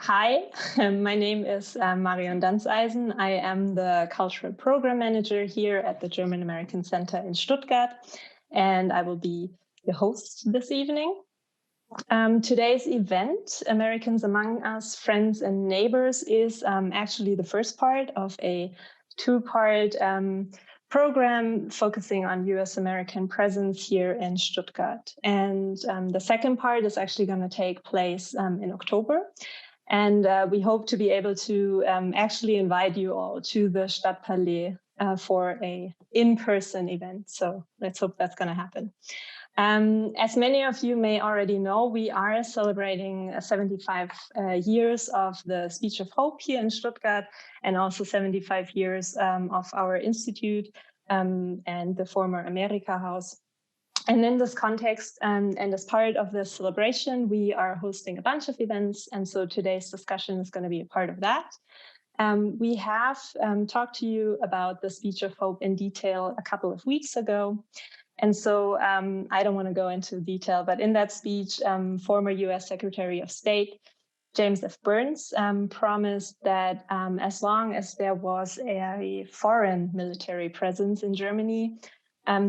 Hi, my name is Marion Danzeisen. I am the Cultural Program Manager here at the German American Center in Stuttgart, and I will be the host this evening. Today's event, Americans Among Us, Friends and Neighbors, is actually the first part of a two-part program focusing on US American presence here in Stuttgart. And the second part is actually going to take place in October. And we hope to be able to actually invite you all to the Stadtpalais for a in-person event. So let's hope that's going to happen. As many of you may already know, we are celebrating 75 years of the Speech of Hope here in Stuttgart, and also 75 years of our institute and the former America House. And in this context, and as part of this celebration, we are hosting a bunch of events. And so today's discussion is going to be a part of that. We have talked to you about the Speech of Hope in detail a couple of weeks ago. And so I don't want to go into detail, but in that speech, former US Secretary of State James F. Burns promised that as long as there was a foreign military presence in Germany,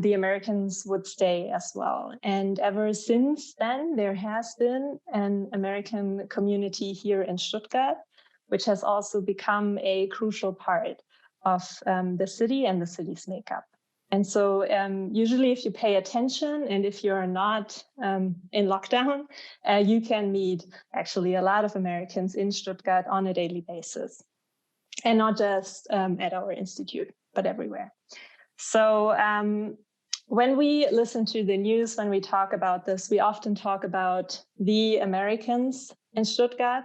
the Americans would stay as well. And ever since then, there has been an American community here in Stuttgart, which has also become a crucial part of the city and the city's makeup. And so usually if you pay attention and if you're not in lockdown, you can meet actually a lot of Americans in Stuttgart on a daily basis. And not just at our institute, but everywhere. So when we listen to the news, when we talk about this, we often talk about the Americans in Stuttgart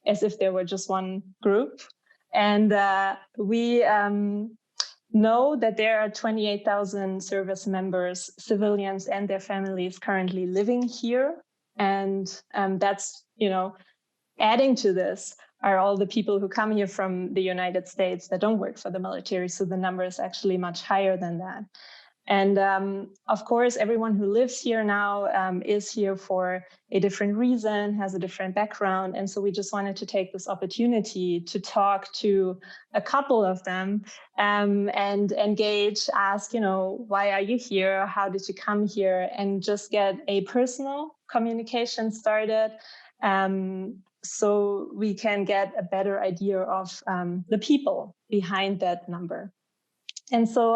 as if there were just one group. And we know that there are 28,000 service members, civilians and their families currently living here. And that's, adding to this are all the people who come here from the United States that don't work for the military. So the number is actually much higher than that. And of course, everyone who lives here now is here for a different reason, has a different background. And so we just wanted to take this opportunity to talk to a couple of them and engage, ask, why are you here? How did you come here? And just get a personal communication started. So we can get a better idea of the people behind that number. And so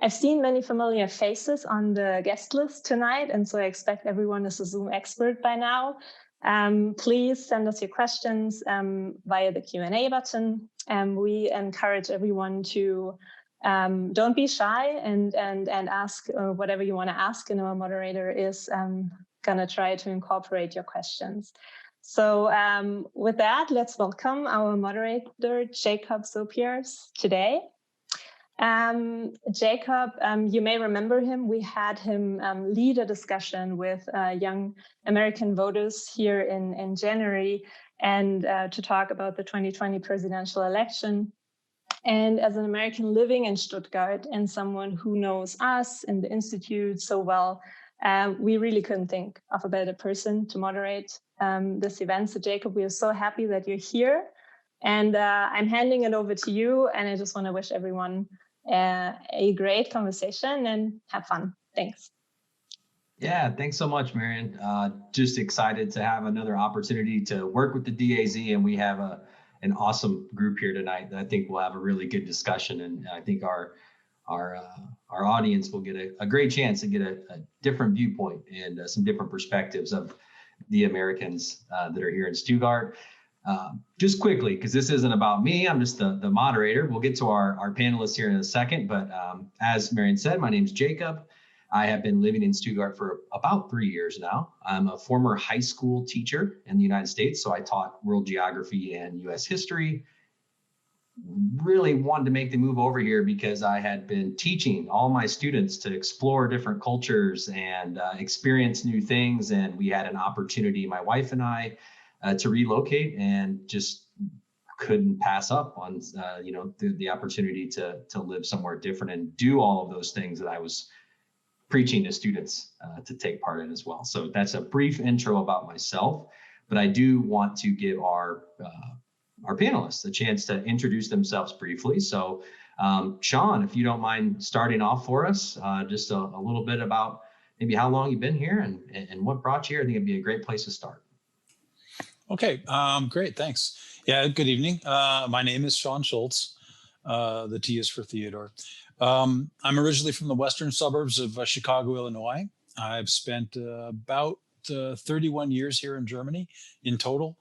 I've seen many familiar faces on the guest list tonight, and so I expect everyone is a Zoom expert by now. Please send us your questions via the Q&A button. We encourage everyone to don't be shy and ask whatever you want to ask, and our moderator is going to try to incorporate your questions. So with that, let's welcome our moderator, Jacob Sopiars, today. Jacob, you may remember him. We had him lead a discussion with young American voters here in January and to talk about the 2020 presidential election. And as an American living in Stuttgart and someone who knows us and the Institute so well, we really couldn't think of a better person to moderate this event. So Jacob, we are so happy that you're here. And I'm handing it over to you. And I just want to wish everyone a great conversation and have fun. Thanks. Yeah, thanks so much, Marion. Just excited to have another opportunity to work with the DAZ, and we have an awesome group here tonight that I think we'll have a really good discussion, and I think our audience will get a great chance to get a different viewpoint and some different perspectives of the Americans that are here in Stuttgart. Just quickly, because this isn't about me, I'm just the moderator. We'll get to our panelists here in a second, but as Marion said, my name's Jacob. I have been living in Stuttgart for about 3 years now. I'm a former high school teacher in the United States, so I taught world geography and US history. Really wanted to make the move over here because I had been teaching all my students to explore different cultures and experience new things, and we had an opportunity, my wife and I, to relocate, and just couldn't pass up on the opportunity to live somewhere different and do all of those things that I was preaching to students to take part in as well. So that's a brief intro about myself. but I do want to give our panelists a chance to introduce themselves briefly. So Sean, if you don't mind starting off for us, just a little bit about maybe how long you've been here and what brought you here. I think it'd be a great place to start. Okay, great, thanks. Yeah, good evening. My name is Sean Schultz. The T is for Theodore. I'm originally from the western suburbs of Chicago, Illinois. I've spent about 31 years here in Germany in total.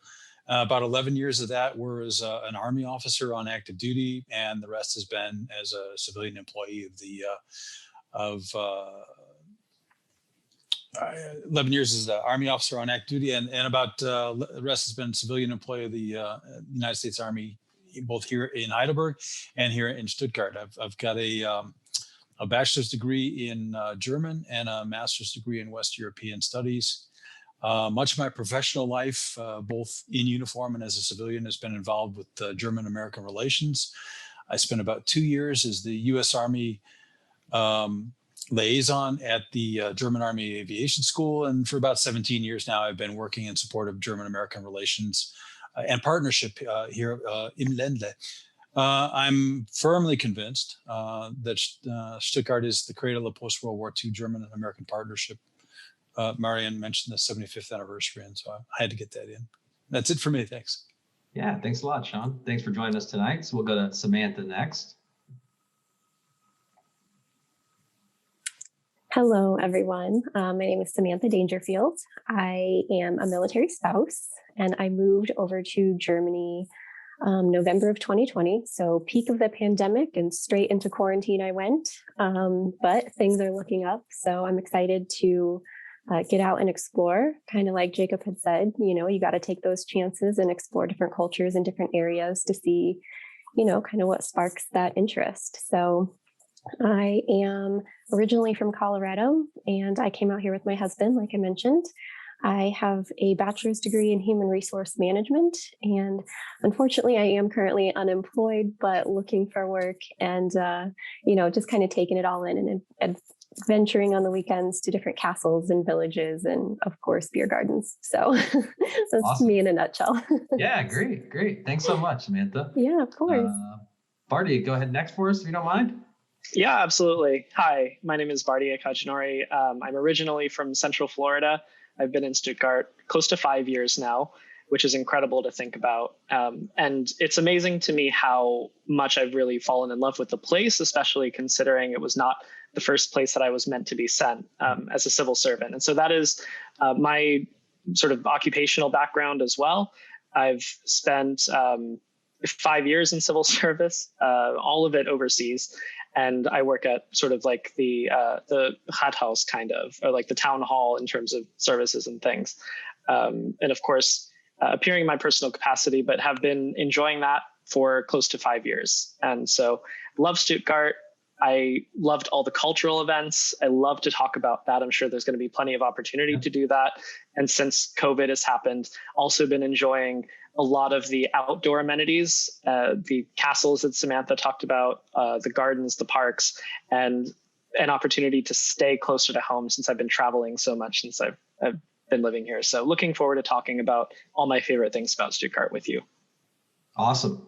About 11 years of that were as an Army officer on active duty, and the rest has been as a civilian employee of 11 years as an Army officer on active duty, and about the rest has been civilian employee of the United States Army, both here in Heidelberg and here in Stuttgart. I've got a bachelor's degree in German and a master's degree in West European Studies. Much of my professional life, both in uniform and as a civilian, has been involved with German-American relations. I spent about 2 years as the U.S. Army liaison at the German Army Aviation School, and for about 17 years now, I've been working in support of German-American relations and partnership here in Ländle. I'm firmly convinced that Stuttgart is the cradle of post-World War II German and American partnership. Marian mentioned the 75th anniversary, and so I had to get that in. That's it for me. Thanks. Yeah, thanks a lot, Sean. Thanks for joining us tonight. So we'll go to Samantha next. Hello, everyone. My name is Samantha Dangerfield. I am a military spouse, and I moved over to Germany November of 2020. So peak of the pandemic and straight into quarantine I went, but things are looking up. So I'm excited to get out and explore, kind of like Jacob had said, you got to take those chances and explore different cultures and different areas to see, kind of what sparks that interest. So I am originally from Colorado, and I came out here with my husband, like I mentioned. I have a bachelor's degree in human resource management, and unfortunately, I am currently unemployed, but looking for work and, just kind of taking it all in and venturing on the weekends to different castles and villages and, of course, beer gardens. So that's Awesome. me in a nutshell. Yeah, great. Thanks so much, Samantha. Yeah, of course. Barty, go ahead next for us, if you don't mind. Yeah, absolutely. Hi, my name is Barty Akajinori. I'm originally from Central Florida. I've been in Stuttgart close to 5 years now, which is incredible to think about. And it's amazing to me how much I've really fallen in love with the place, especially considering it was not the first place that I was meant to be sent as a civil servant. And so that is my sort of occupational background as well. I've spent 5 years in civil service, all of it overseas. And I work at sort of like the Rathaus kind of, or like the town hall in terms of services and things. And of course, appearing in my personal capacity, but have been enjoying that for close to 5 years. And so love Stuttgart. I loved all the cultural events. I love to talk about that. I'm sure there's going to be plenty of opportunity to do that. And since COVID has happened, also been enjoying a lot of the outdoor amenities, the castles that Samantha talked about, the gardens, the parks, and an opportunity to stay closer to home since I've been traveling so much since I've been living here. So looking forward to talking about all my favorite things about Stuttgart with you. Awesome.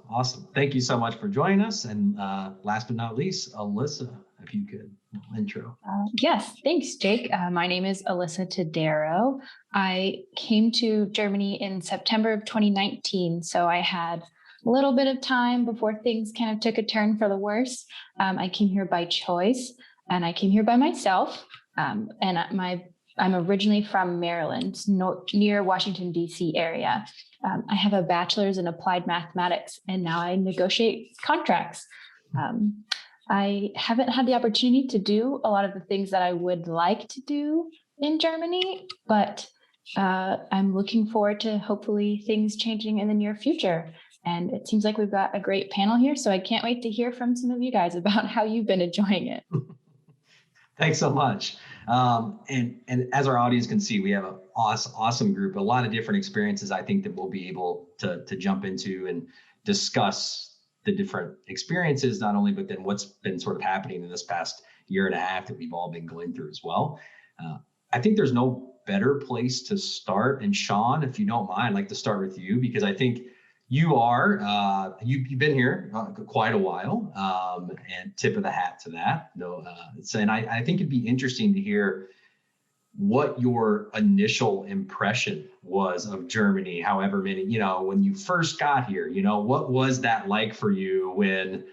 Thank you so much for joining us. And last but not least, Alyssa, if you could intro. Yes, thanks, Jake. My name is Alyssa Tadero. I came to Germany in September of 2019, so I had a little bit of time before things kind of took a turn for the worse. I came here by choice, and I came here by myself. I'm originally from Maryland, near Washington, D.C. area. I have a bachelor's in applied mathematics, and now I negotiate contracts. I haven't had the opportunity to do a lot of the things that I would like to do in Germany, but I'm looking forward to hopefully things changing in the near future. And it seems like we've got a great panel here, so I can't wait to hear from some of you guys about how you've been enjoying it. Thanks so much. And as our audience can see, we have an awesome group, a lot of different experiences I think that we'll be able to jump into and discuss the different experiences, not only, but then what's been sort of happening in this past year and a half that we've all been going through as well. I think there's no better place to start? And Sean, if you don't mind, I'd like to start with you, because I think you are, you've been here quite a while, and tip of the hat to that. No, and I think it'd be interesting to hear what your initial impression was of Germany, however many, when you first got here, what was that like for you when,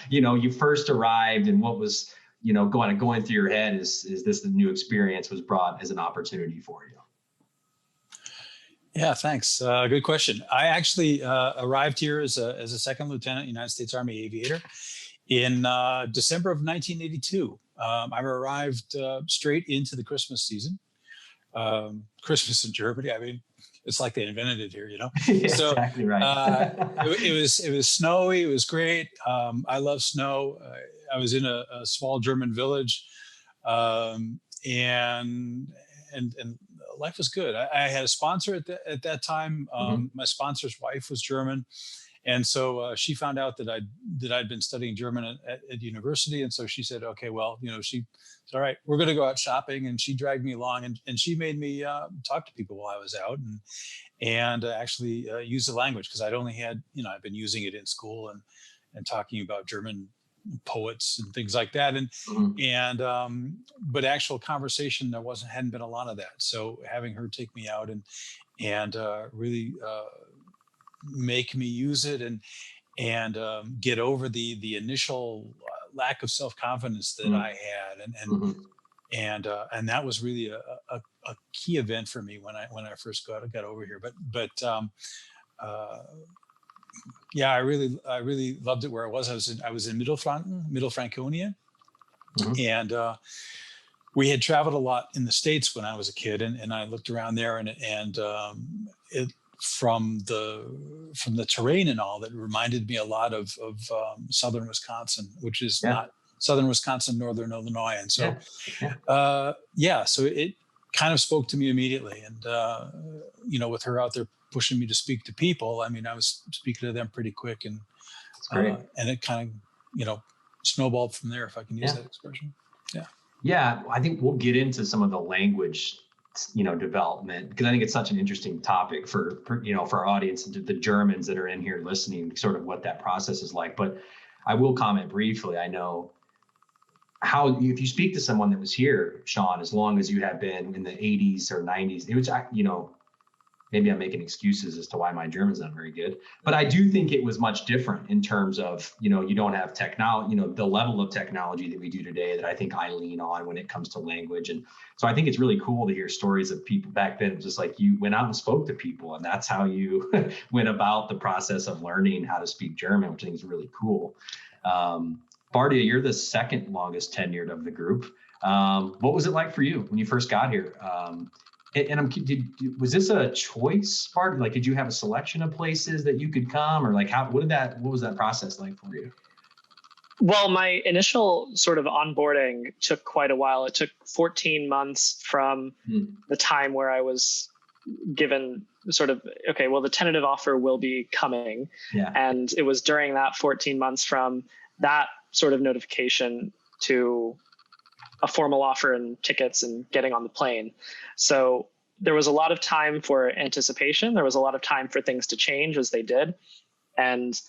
you first arrived, and what was, going through your head is this the new experience was brought as an opportunity for you? Yeah, thanks. Good question. I actually arrived here as a second lieutenant, United States Army aviator, in December of 1982. I arrived straight into the Christmas season. Christmas in Germany, I mean, it's like they invented it here, Yeah, So exactly right. it was snowy. It was great. I love snow. I was in a small German village, and life was good. I had a sponsor at that time. My sponsor's wife was German, and so she found out that I'd been studying German at university, and so she said, "Okay, well, she said, all right, we're going to go out shopping," and she dragged me along, and she made me talk to people while I was out, and actually use the language, because I'd only had I've been using it in school and talking about German poets and things like that, but actual conversation, hadn't been a lot of that. So having her take me out and really make me use it and get over the initial lack of self-confidence that I had, and that was really a key event for me when I first got over here. But yeah, I really loved it where I was. I was in Middle Franconia, and we had traveled a lot in the States when I was a kid, and I looked around there, and from the terrain and all, that reminded me a lot of southern Wisconsin, which is not southern Wisconsin, northern Illinois, and so so it kind of spoke to me immediately, and with her out there pushing me to speak to people, I mean, I was speaking to them pretty quick, and and it kind of snowballed from there, if I can use that expression. Yeah, I think we'll get into some of the language development, because I think it's such an interesting topic for our audience, and the Germans that are in here listening, sort of what that process is like. But I will comment briefly. I know how, if you speak to someone that was here, Sean, as long as you have been in the 80s or 90s, it was, maybe I'm making excuses as to why my German's not very good, but I do think it was much different in terms of, you don't have technology, the level of technology that we do today that I think I lean on when it comes to language. And so I think it's really cool to hear stories of people back then. It was just like you went out and spoke to people, and that's how you went about the process of learning how to speak German, which I think is really cool. Bardia, you're the second longest tenured of the group. What was it like for you when you first got here? And was this a choice part? Like, did you have a selection of places that you could come, or like what was that process like for you? Well, my initial sort of onboarding took quite a while. It took 14 months from the time where I was given sort of, okay, well, the tentative offer will be coming. Yeah. And it was during that 14 months from that sort of notification to a formal offer and tickets and getting on the plane. So there was a lot of time for anticipation. There was a lot of time for things to change as they did. And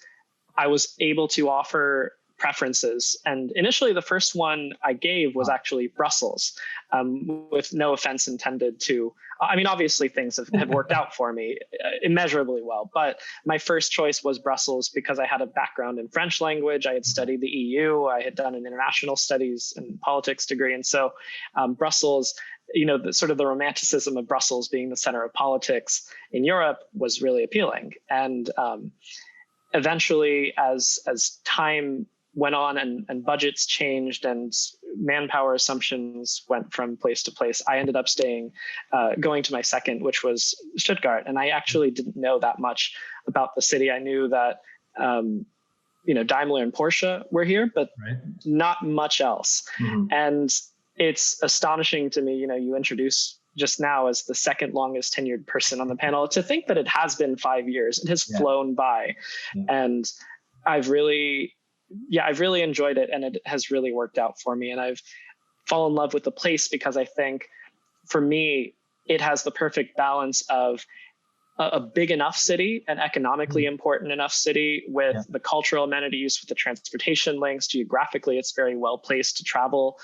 I was able to offer preferences. And initially, the first one I gave was actually Brussels, with no offense intended to, I mean, obviously things have worked out for me immeasurably well, but my first choice was Brussels because I had a background in French language. I had studied the EU. I had done an international studies and politics degree. And so Brussels, the romanticism of Brussels being the center of politics in Europe was really appealing. And eventually, as time went on and budgets changed and manpower assumptions went from place to place, I ended up going to my second, which was Stuttgart. And I actually didn't know that much about the city. I knew that, Daimler and Porsche were here, but not much else. Mm-hmm. And it's astonishing to me, you introduce just now as the second longest tenured person on the panel, to think that it has been 5 years. It has flown by. Yeah. And I've really enjoyed it, and it has really worked out for me. And I've fallen in love with the place because I think for me, it has the perfect balance of a big enough city, an economically important enough city with the cultural amenities, with the transportation links. Geographically, it's very well placed to travel.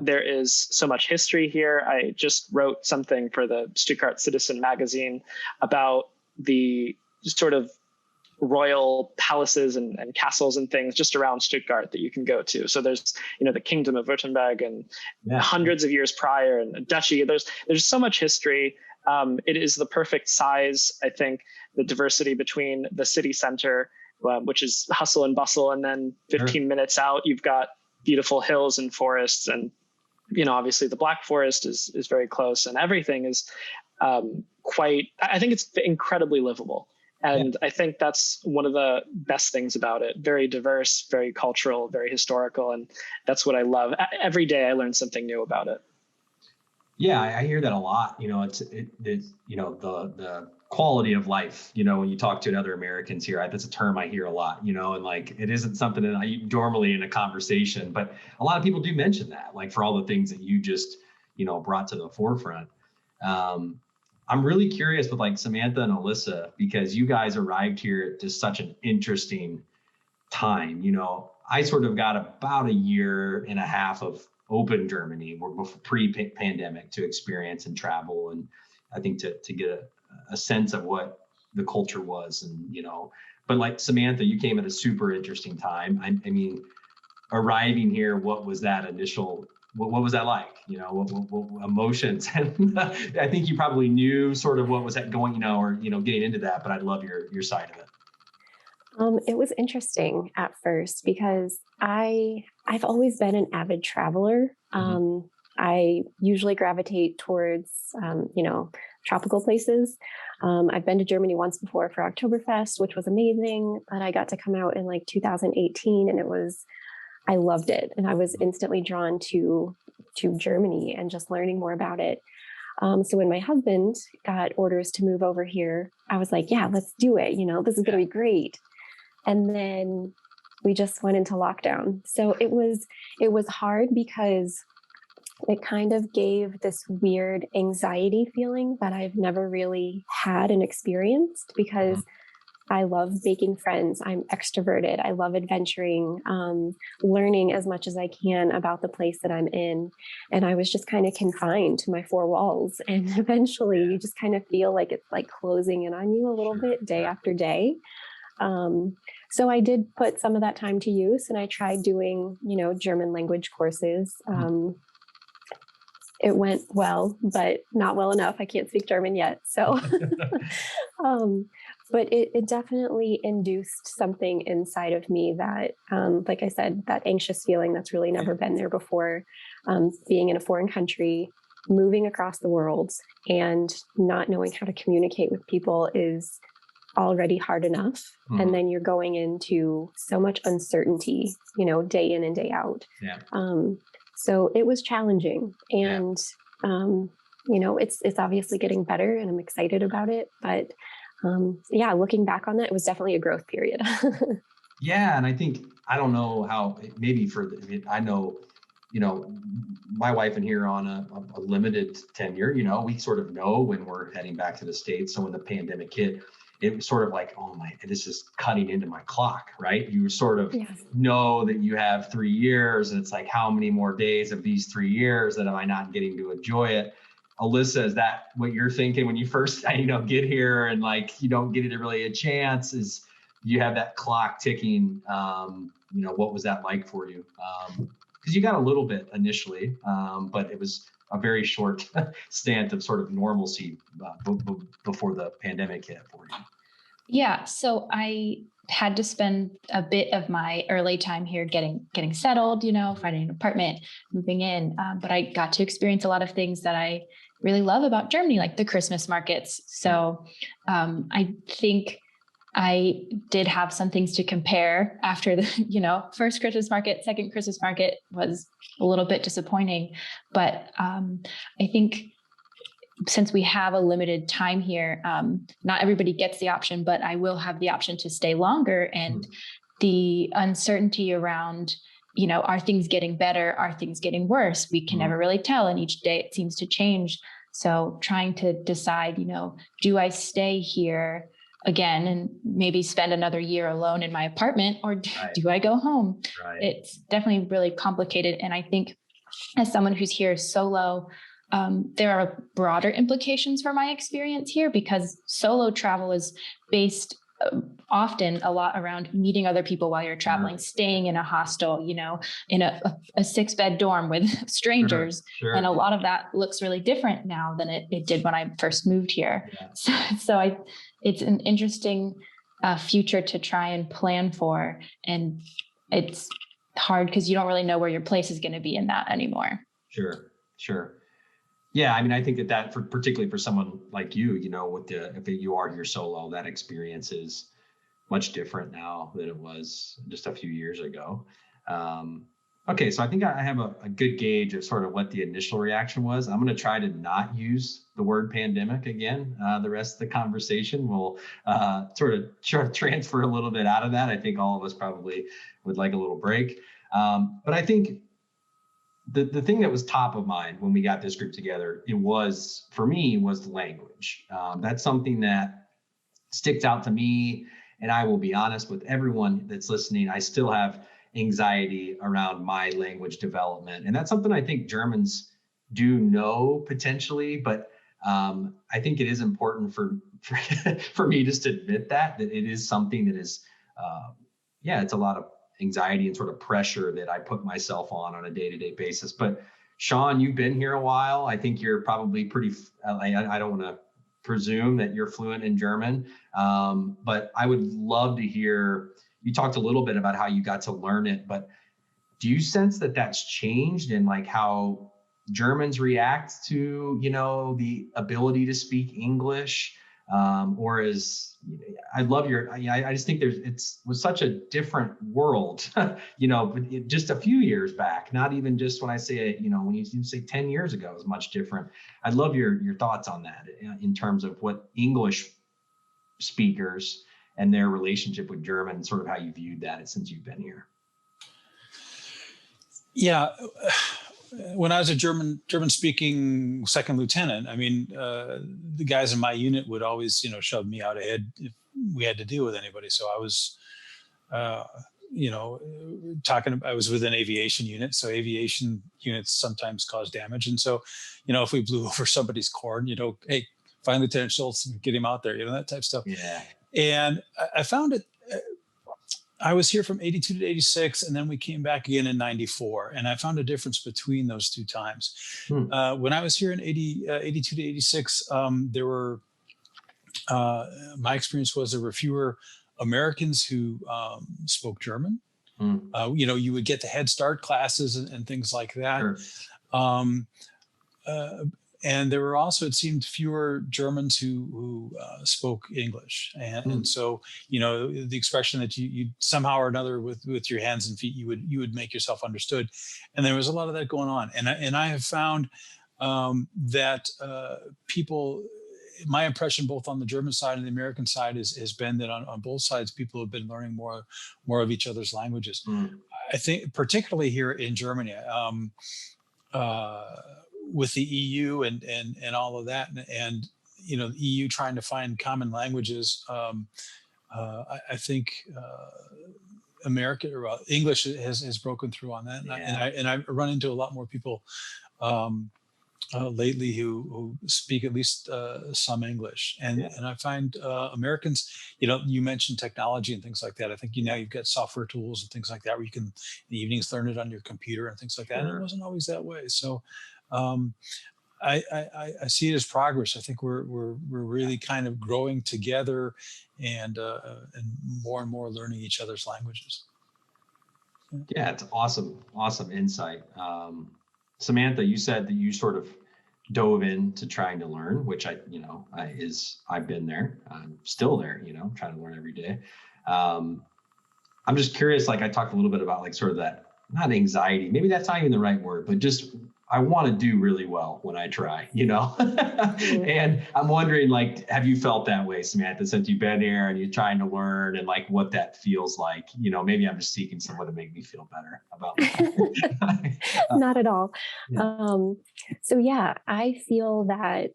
There is so much history here. I just wrote something for the Stuttgart Citizen magazine about the sort of royal palaces and castles and things just around Stuttgart that you can go to. So there's, the Kingdom of Württemberg and hundreds of years prior, and a duchy. There's so much history. It is the perfect size, I think, the diversity between the city center, which is hustle and bustle, and then 15 minutes out, you've got beautiful hills and forests. And, obviously the Black Forest is very close, and everything is I think it's incredibly livable. And I think that's one of the best things about it. Very diverse, very cultural, very historical. And that's what I love. Every day I learn something new about it. Yeah, I hear that a lot. It's the quality of life, when you talk to other Americans here, that's a term I hear a lot, and like, it isn't something that I normally in a conversation, but a lot of people do mention that, like, for all the things that you just, brought to the forefront. I'm really curious with like Samantha and Alyssa, because you guys arrived here at just such an interesting time. I sort of got about a year and a half of open Germany pre-pandemic to experience and travel. And I think to get a sense of what the culture was, and, but like Samantha, you came at a super interesting time. I mean, arriving here, what was that initial, what was that like? What emotions? And I think you probably knew sort of what was that going, or, getting into that, but I'd love your side of it. It was interesting at first because I've always been an avid traveler. I usually gravitate towards, tropical places. I've been to Germany once before for Oktoberfest, which was amazing, but I got to come out in like 2018, and I loved it. And I was instantly drawn to Germany and just learning more about it. So when my husband got orders to move over here, I was like, yeah, let's do it. This is going to be great. And then we just went into lockdown. So it was hard because it kind of gave this weird anxiety feeling that I've never really had and experienced, because I love making friends. I'm extroverted. I love adventuring, learning as much as I can about the place that I'm in. And I was just kind of confined to my four walls. And eventually you just kind of feel like it's like closing in on you a little bit day after day. So I did put some of that time to use, and I tried doing, German language courses. It went well, but not well enough. I can't speak German yet. So, but it definitely induced something inside of me that, like I said, that anxious feeling that's really never been there before, being in a foreign country, moving across the world, and not knowing how to communicate with people is already hard enough. And then you're going into so much uncertainty, day in and day out. So it was challenging, and, it's obviously getting better, and I'm excited about it. But looking back on that, it was definitely a growth period. Yeah. And I think, I don't know how, maybe I know, my wife and here on a limited tenure, we sort of know when we're heading back to the States. So when the pandemic hit, it was sort of like, oh my, this is cutting into my clock, right? You sort of know that you have 3 years, and it's like, how many more days of these 3 years that am I not getting to enjoy it? Alyssa, is that what you're thinking when you first, get here and like, you don't get it really a chance? Is you have that clock ticking? What was that like for you? Because you got a little bit initially, but it was a very short stint of sort of normalcy before the pandemic hit for you. Yeah. So I had to spend a bit of my early time here getting settled, finding an apartment, moving in. But I got to experience a lot of things that I really love about Germany, like the Christmas markets. So I think I did have some things to compare after the, first Christmas market. Second Christmas market was a little bit disappointing, but I think since we have a limited time here, not everybody gets the option, but I will have the option to stay longer. And the uncertainty around, are things getting better? Are things getting worse? We can never really tell. And each day it seems to change. So trying to decide, do I stay here again and maybe spend another year alone in my apartment, or do I go home? Right. It's definitely really complicated. And I think as someone who's here solo, there are broader implications for my experience here, because solo travel is based often a lot around meeting other people while you're traveling, staying in a hostel, in a 6-bed dorm with strangers. Sure. And a lot of that looks really different now than it did when I first moved here. Yeah. So it's an interesting future to try and plan for. And it's hard because you don't really know where your place is going to be in that anymore. Sure. Yeah, I mean, I think that particularly for someone like you, if you are here solo, that experience is much different now than it was just a few years ago. Okay, so I think I have a good gauge of sort of what the initial reaction was. I'm going to try to not use the word pandemic again. The rest of the conversation will sort of transfer a little bit out of that. I think all of us probably would like a little break. But I think the thing that was top of mind when we got this group together, for me, was the language. That's something that sticks out to me. And I will be honest with everyone that's listening, I still have anxiety around my language development. And that's something I think Germans do know potentially, but I think it is important for me just to admit that it is something that is, it's a lot of anxiety and sort of pressure that I put myself on a day-to-day basis. But Sean, you've been here a while. I think you're probably pretty, I don't want to presume that you're fluent in German, but I would love to hear, you talked a little bit about how you got to learn it, but do you sense that that's changed in like how Germans react to, the ability to speak English? Or I love I just think it was such a different world, but just a few years back, not even just when I say, when you say 10 years ago, it was much different. I'd love your thoughts on that in terms of what English speakers and their relationship with German, sort of how you viewed that since you've been here. Yeah. When I was a German speaking second lieutenant, I mean, the guys in my unit would always, shove me out ahead if we had to deal with anybody. So I was, I was with an aviation unit. So aviation units sometimes cause damage. And so, if we blew over somebody's corn, hey, find Lieutenant Schultz and get him out there, that type of stuff. Yeah. And I found it. I was here from 82 to 86, and then we came back again in 94. And I found a difference between those two times. When I was here in 82 to 86, there were, my experience was there were fewer Americans who spoke German. You would get the Head Start classes and things like that. Sure. And there were also, it seemed, fewer Germans who spoke English. And so, the expression that you somehow or another with your hands and feet, you would make yourself understood. And there was a lot of that going on. And I have found that people, my impression both on the German side and the American side has been that on both sides, people have been learning more of each other's languages. I think particularly here in Germany, with the EU and all of that, and the EU trying to find common languages, I think America or English has broken through on that, and I run into a lot more people lately who speak at least some English, and I find Americans, you mentioned technology and things like that. I think you've got software tools and things like that where you can in the evenings learn it on your computer and things like that. And it wasn't always that way. So I see it as progress. I think we're really kind of growing together and more learning each other's languages. Yeah, it's awesome insight. Samantha, you said that you sort of dove into trying to learn, which I've been there. I'm still there, trying to learn every day. I'm just curious, like I talked a little bit about like sort of that, not anxiety, maybe that's not even the right word, but just I want to do really well when I try, and I'm wondering, like, have you felt that way, Samantha, since you've been here and you're trying to learn, and like what that feels like? Maybe I'm just seeking someone to make me feel better about that. Not at all. Yeah. So yeah, I feel that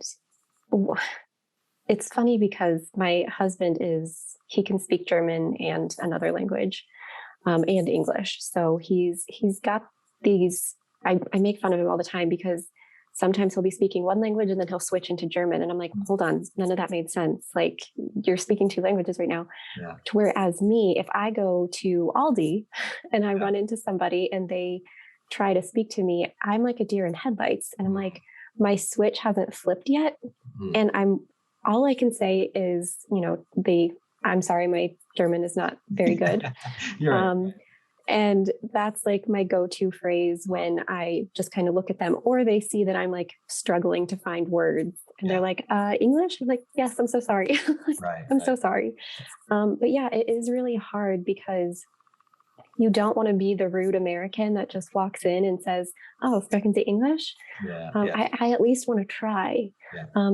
it's funny because my husband he can speak German and another language, and English. So he's got these. I make fun of him all the time because sometimes he'll be speaking one language and then he'll switch into German. And I'm like, hold on, none of that made sense. Like, you're speaking two languages right now. Yeah. Whereas me, if I go to Aldi and I run into somebody and they try to speak to me, I'm like a deer in headlights. And I'm like, my switch hasn't flipped yet. And all I can say is, I'm sorry, my German is not very good. You're right. And that's like my go-to phrase when I just kind of look at them, or they see that I'm like struggling to find words and they're like, English? I'm like, yes, I'm so sorry. I'm so sorry. But yeah, it is really hard because you don't want to be the rude American that just walks in and says, oh, spoken to English. I at least want to try.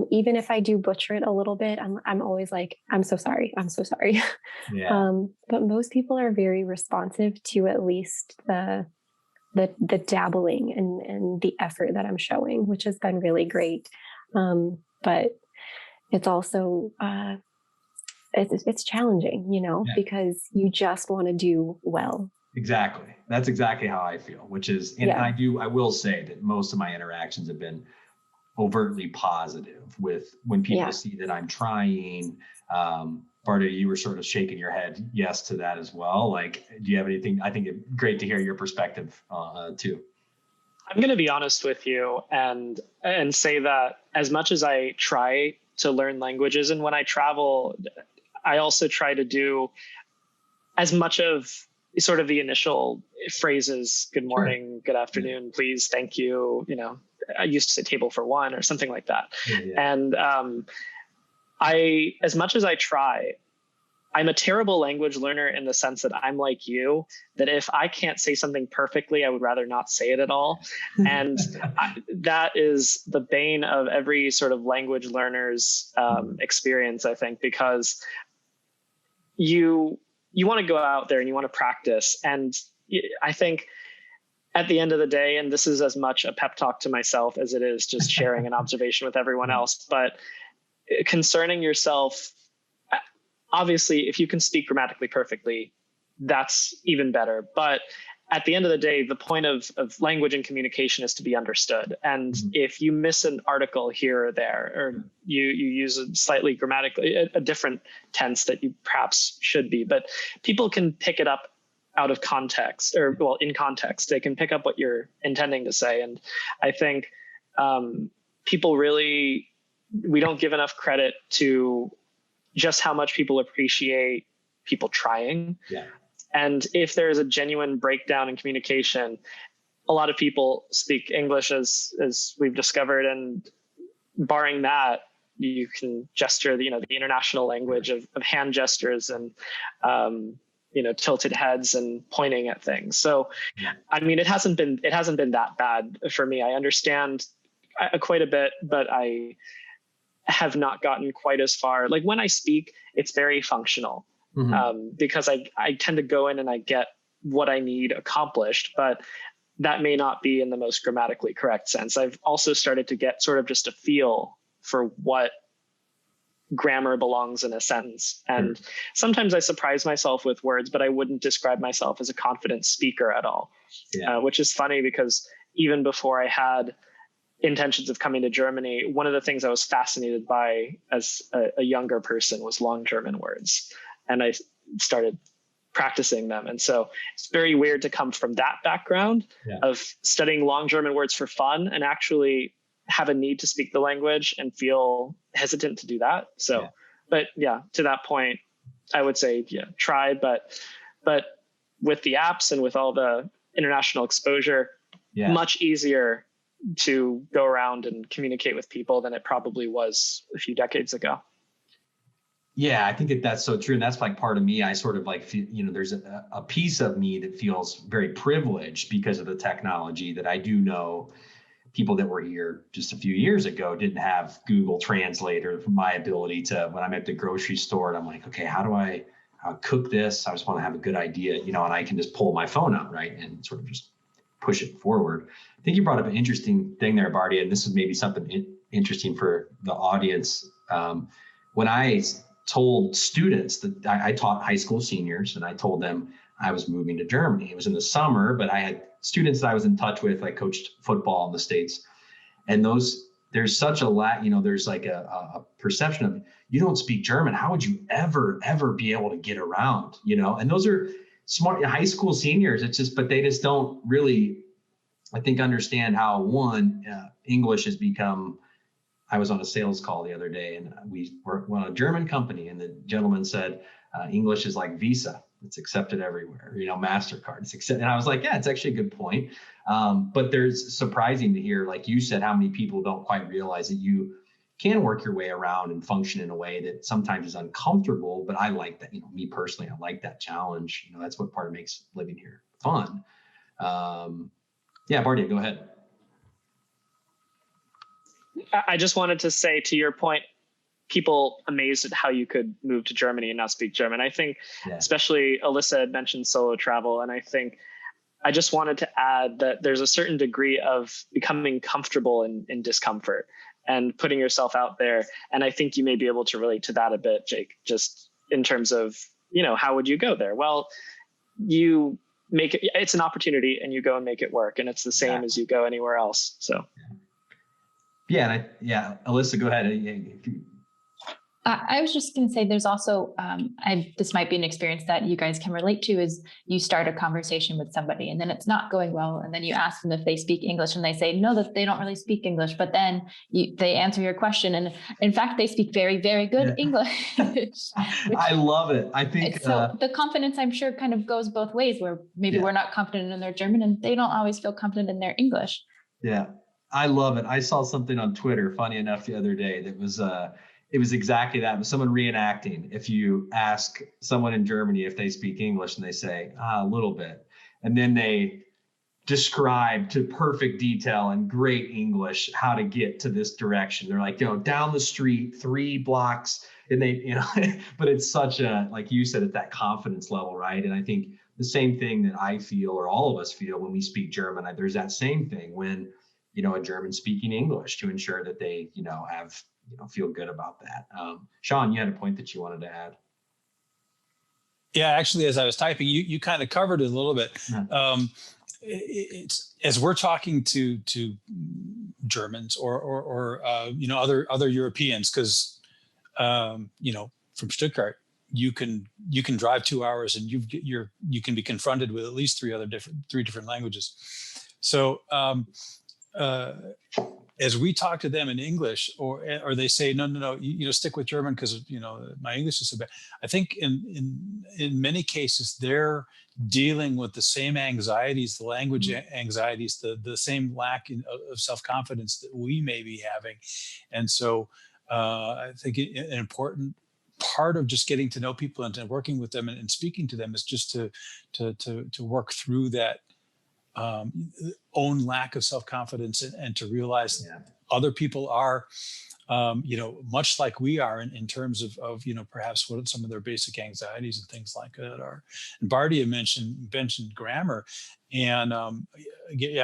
Even if I do butcher it a little bit, I'm always like, I'm so sorry. I'm so sorry. But most people are very responsive to at least the dabbling and the effort that I'm showing, which has been really great. But it's also, it's challenging, because you just want to do well. Exactly. That's exactly how I feel, which is, and I will say that most of my interactions have been overtly positive with when people see that I'm trying. Barda, you were sort of shaking your head yes to that as well. Like, do you have anything? I think it's great to hear your perspective too. I'm going to be honest with you and say that as much as I try to learn languages, and when I travel, I also try to do as much of sort of the initial phrases, good morning, good afternoon, please, thank you. I used to say table for one or something like that. And as much as I try, I'm a terrible language learner in the sense that I'm like you, that if I can't say something perfectly, I would rather not say it at all. And that is the bane of every sort of language learner's experience, I think, because you want to go out there and you want to practice. And I think at the end of the day, and this is as much a pep talk to myself as it is just sharing an observation with everyone else, but concerning yourself, obviously, if you can speak grammatically perfectly, that's even better. But at the end of the day, the point of language and communication is to be understood. And if you miss an article here or there, or you use a slightly grammatically, a different tense that you perhaps should be, but people can pick it up out of context, or well, in context, they can pick up what you're intending to say. And I think people really, we don't give enough credit to just how much people appreciate people trying. And if there's a genuine breakdown in communication, a lot of people speak English as we've discovered, and barring that, you can gesture the international language of hand gestures and tilted heads and pointing at things. So, I mean, it hasn't been that bad for me. I understand quite a bit, but I have not gotten quite as far. Like when I speak, it's very functional. Because I tend to go in and I get what I need accomplished, but that may not be in the most grammatically correct sense. I've also started to get sort of just a feel for what grammar belongs in a sentence. And sometimes I surprise myself with words, but I wouldn't describe myself as a confident speaker at all, which is funny because even before I had intentions of coming to Germany, one of the things I was fascinated by as a younger person was long German words. And I started practicing them. And so it's very weird to come from that background of studying long German words for fun and actually have a need to speak the language and feel hesitant to do that. So, but to that point, I would say, try, but with the apps and with all the international exposure, much easier to go around and communicate with people than it probably was a few decades ago. Yeah, I think that's so true. And that's like part of me. I sort of like feel, there's a piece of me that feels very privileged because of the technology that I do know people that were here just a few years ago didn't have Google Translate or my ability to, when I'm at the grocery store and I'm like, okay, how do I cook this? I just want to have a good idea, and I can just pull my phone up, right, and sort of just push it forward. I think you brought up an interesting thing there, Barty, and this is maybe something interesting for the audience. When I told students that I taught high school seniors, and I told them I was moving to Germany. It was in the summer, but I had students that I was in touch with. I coached football in the States, and there's such a lack, there's like a perception of, you don't speak German. How would you ever be able to get around, and those are smart high school seniors. It's just, but they just don't really, I think, understand how English has become. I was on a sales call the other day, and we were on a German company, and the gentleman said, English is like Visa. It's accepted everywhere, MasterCard. It's accepted. And I was like, yeah, it's actually a good point. But there's surprising to hear, like you said, how many people don't quite realize that you can work your way around and function in a way that sometimes is uncomfortable. But I like that, me personally, I like that challenge. That's what part of makes living here fun. Yeah, Barty, go ahead. I just wanted to say, to your point, people amazed at how you could move to Germany and not speak German. I think, especially Alyssa had mentioned solo travel. And I think I just wanted to add that there's a certain degree of becoming comfortable in discomfort and putting yourself out there. And I think you may be able to relate to that a bit, Jake, just in terms of, how would you go there? Well, you make it, it's an opportunity, and you go and make it work. And it's the same as you go anywhere else. So. Yeah. Alyssa, go ahead. I was just going to say, there's also, this might be an experience that you guys can relate to, is you start a conversation with somebody and then it's not going well. And then you ask them if they speak English, and they say, no, that they don't really speak English, but then they answer your question. And in fact, they speak very, very good English. I love it. I think so. The confidence, I'm sure, kind of goes both ways, where maybe we're not confident in their German and they don't always feel confident in their English. Yeah, I love it. I saw something on Twitter, funny enough, the other day that was, it was exactly that. It was someone reenacting. If you ask someone in Germany if they speak English, and they say, a little bit, and then they describe to perfect detail and great English how to get to this direction. They're like, down the street, 3 blocks, and they, but it's such a, like you said, at that confidence level, right? And I think the same thing that I feel, or all of us feel, when we speak German, there's that same thing when, a German speaking English, to ensure that they, have, feel good about that. Sean, you had a point that you wanted to add. Yeah, actually, as I was typing, you kind of covered it a little bit. It's as we're talking to Germans or other Europeans, because from Stuttgart, you can drive 2 hours and you can be confronted with at least three different languages. So as we talk to them in English, or they say, no, stick with German because, my English is so bad. I think in many cases, they're dealing with the same anxieties, the language anxieties, the same lack of self-confidence that we may be having. And so I think an important part of just getting to know people and working with them and speaking to them is just to work through that own lack of self-confidence, and to realize other people are, much like we are in terms of perhaps what some of their basic anxieties and things like that are. And Barty had mentioned grammar, and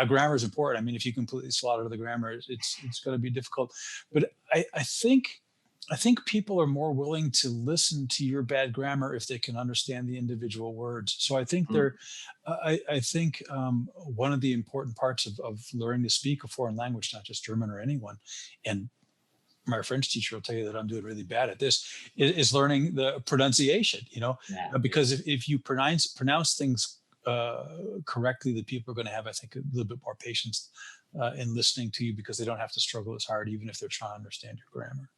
grammar is important. I mean, if you completely slaughter the grammar, it's going to be difficult. But I think people are more willing to listen to your bad grammar if they can understand the individual words. So I think I think one of the important parts of learning to speak a foreign language, not just German or anyone, and my French teacher will tell you that I'm doing really bad at this, is learning the pronunciation, because if you pronounce things correctly, the people are going to have, I think, a little bit more patience in listening to you, because they don't have to struggle as hard, even if they're trying to understand your grammar.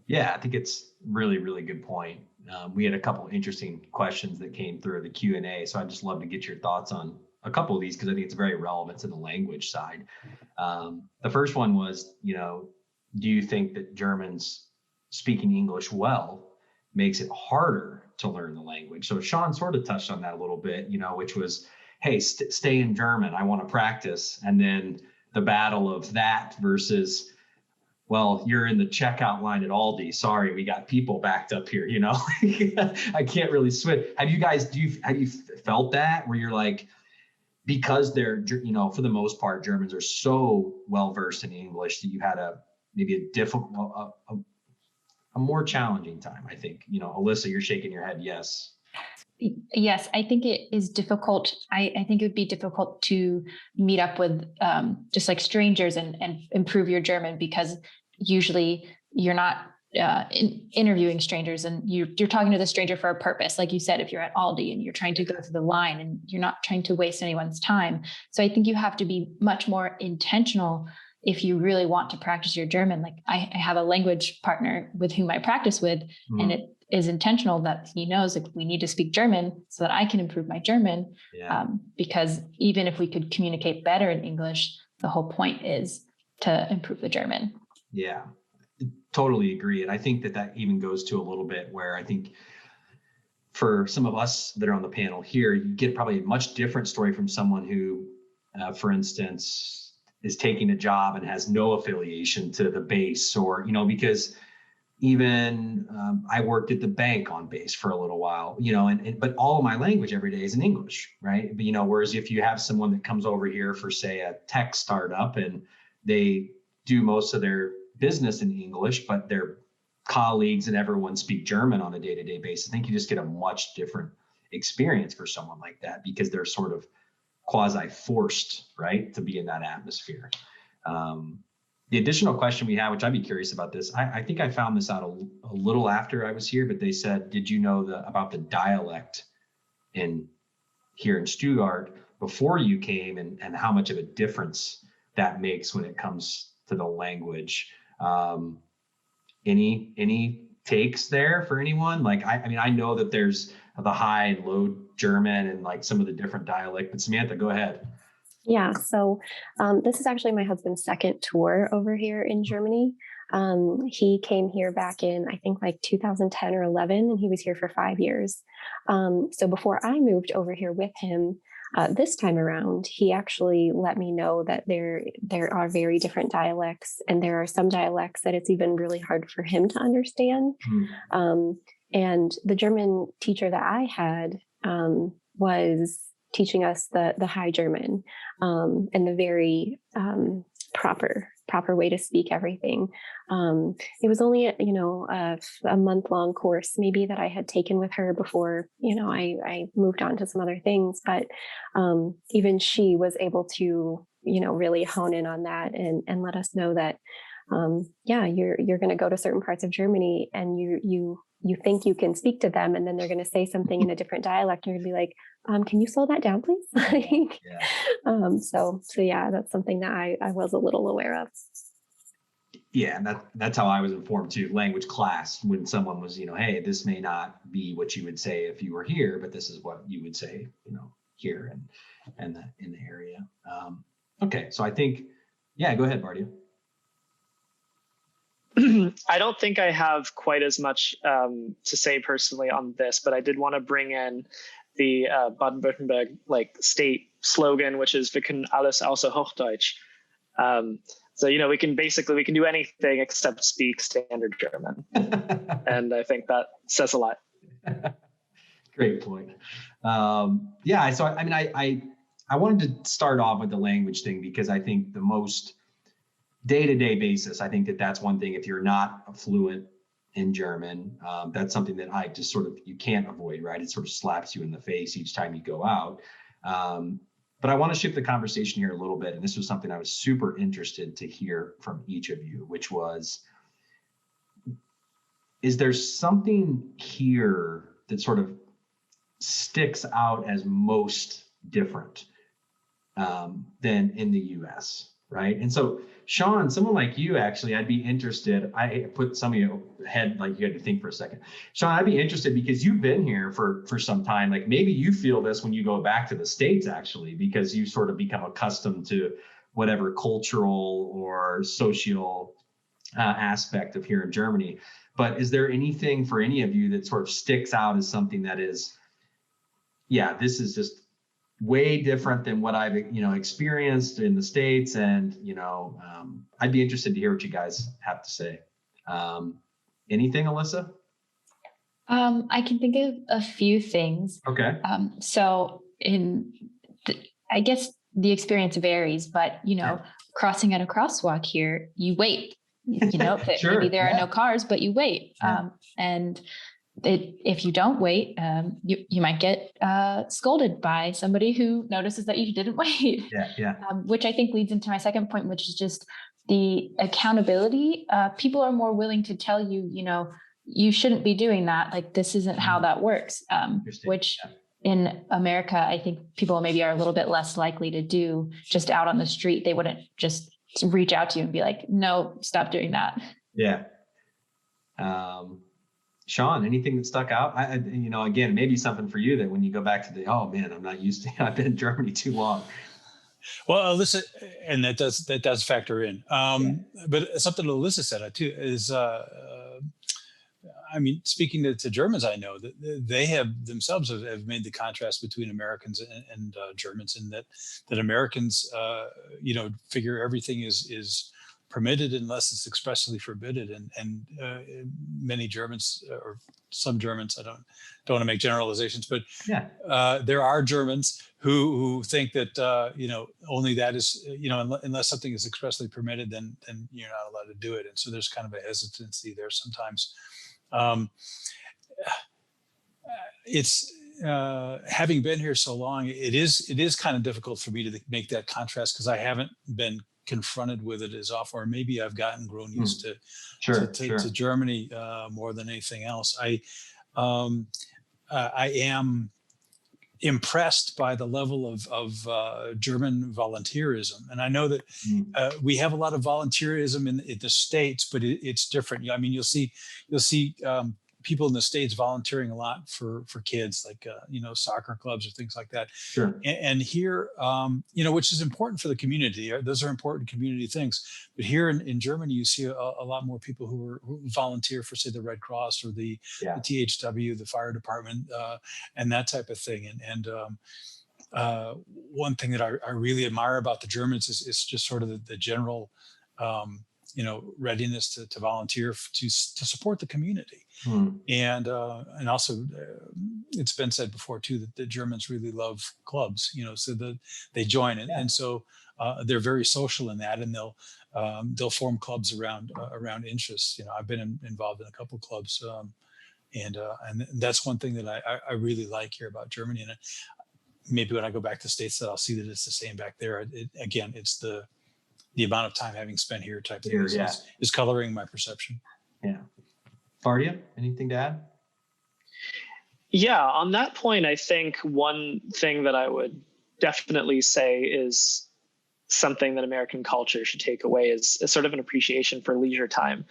Yeah, I think it's really, really good point. We had a couple of interesting questions that came through the Q&A. So I'd just love to get your thoughts on a couple of these, because I think it's very relevant to the language side. The first one was, do you think that Germans speaking English well makes it harder to learn the language? So Sean sort of touched on that a little bit, which was, hey, stay in German. I want to practice. And then the battle of that versus, well, you're in the checkout line at Aldi. Sorry, we got people backed up here. I can't really switch. Have you felt that where you're like, because they're, for the most part, Germans are so well versed in English that you had maybe a difficult, a more challenging time, I think. Alyssa, you're shaking your head. Yes. Yes, I think it is difficult. I think it would be difficult to meet up with just like strangers and improve your German, because usually you're not interviewing strangers and you're talking to the stranger for a purpose. Like you said, if you're at Aldi and you're trying to go through the line and you're not trying to waste anyone's time. So I think you have to be much more intentional if you really want to practice your German. Like I have a language partner with whom I practice with, and it is intentional that he knows like we need to speak German so that I can improve my German. Yeah. Because even if we could communicate better in English, the whole point is to improve the German. Yeah, totally agree. And I think that even goes to a little bit where I think for some of us that are on the panel here, you get probably a much different story from someone who, for instance, is taking a job and has no affiliation to the base, or, because even I worked at the bank on base for a little while, but all of my language every day is in English, right? But, whereas if you have someone that comes over here for, say, a tech startup and they do most of their business in English, but their colleagues and everyone speak German on a day-to-day basis, I think you just get a much different experience for someone like that, because they're sort of quasi forced, right, to be in that atmosphere. The additional question we have, which I'd be curious about this, I think I found this out a little after I was here, but they said, did you know about the dialect here in Stuttgart before you came, and how much of a difference that makes when it comes to the language? Any takes there for anyone? Like, I know that there's the high and low German and like some of the different dialect, but Samantha, go ahead. Yeah, so this is actually my husband's second tour over here in Germany. He came here back in, I think, like 2010 or 11, and he was here for 5 years. So before I moved over here with him, this time around, he actually let me know that there are very different dialects, and there are some dialects that it's even really hard for him to understand. And the German teacher that I had was teaching us the High German and the very proper way to speak everything. It was only a month-long course maybe that I had taken with her before I moved on to some other things, but even she was able to really hone in on that and let us know that you're going to go to certain parts of Germany and you think you can speak to them, and then they're going to say something in a different dialect. You're going to be like, can you slow that down, please? So yeah, that's something that I was a little aware of. Yeah, and that's how I was informed too. Language class, when someone was, hey, this may not be what you would say if you were here, but this is what you would say, here and in the area. Okay, so I think, yeah, go ahead, Bardia. I don't think I have quite as much to say personally on this, but I did want to bring in the Baden-Württemberg state slogan, which is "Wir können alles außer Hochdeutsch." So we can do anything except speak standard German, and I think that says a lot. Great point. Yeah, so I wanted to start off with the language thing, because I think the most day-to-day basis, I think that's one thing. If you're not fluent in German, that's something that I just you can't avoid, right? It sort of slaps you in the face each time you go out. But I want to shift the conversation here a little bit. And this was something I was super interested to hear from each of you, which was, is there something here that sort of sticks out as most different than in the US, right? And so, Sean, someone like you, actually, I'd be interested. I put some of your head, like you had to think for a second. Sean, I'd be interested because you've been here for some time. Like maybe you feel this when you go back to the States, actually, because you sort of become accustomed to whatever cultural or social aspect of here in Germany. But is there anything for any of you that sort of sticks out as something that is, yeah, this is just way different than what I've, experienced in the States. And, I'd be interested to hear what you guys have to say. Anything, Alyssa? I can think of a few things. Okay. I guess the experience varies, but crossing at a crosswalk here, you wait. Sure, maybe there are no cars, but you wait. Yeah. And if you don't wait, you might get scolded by somebody who notices that you didn't wait. Yeah. Which I think leads into my second point, which is just the accountability. People are more willing to tell you, you shouldn't be doing that. Like, this isn't how that works. Which in America, I think people maybe are a little bit less likely to do just out on the street. They wouldn't just reach out to you and be like, no, stop doing that. Yeah. Sean, anything that stuck out? Again, maybe something for you that when you go back to oh man, I'm not used to, I've been in Germany too long. Well, Alyssa, and that does factor in. But something Alyssa said too is, speaking to Germans, I know that they have themselves have made the contrast between Americans and Germans, in that Americans, figure everything is permitted unless it's expressly forbidden, and many Germans, or some Germans, I don't want to make generalizations, but there are Germans who think that only that is, unless something is expressly permitted, then you're not allowed to do it, and so there's kind of a hesitancy there sometimes. It's having been here so long, it is kind of difficult for me to make that contrast, because I haven't been confronted with it as often, or maybe I've grown used to Germany more than anything else. I am impressed by the level of German volunteerism, and I know that we have a lot of volunteerism in the States, but it's different. You'll see people in the States volunteering a lot for kids, like soccer clubs or things like that. Sure. And here, which is important for the community. Those are important community things. But here in Germany, you see a lot more people who volunteer for, say, the Red Cross or the THW, the fire department, and that type of thing. And one thing that I really admire about the Germans is just sort of the general readiness to volunteer to support the community. And also it's been said before too that the Germans really love clubs, so that they join it. And so they're very social in that, and they'll form clubs around interests. I've been involved in a couple of clubs, and that's one thing that I really like here about Germany. And maybe when I go back to the States, that I'll see that it's the same back there. It's the amount of time having spent here type thing is coloring my perception. Yeah. Bardia, anything to add? Yeah, on that point, I think one thing that I would definitely say is something that American culture should take away is a sort of an appreciation for leisure time.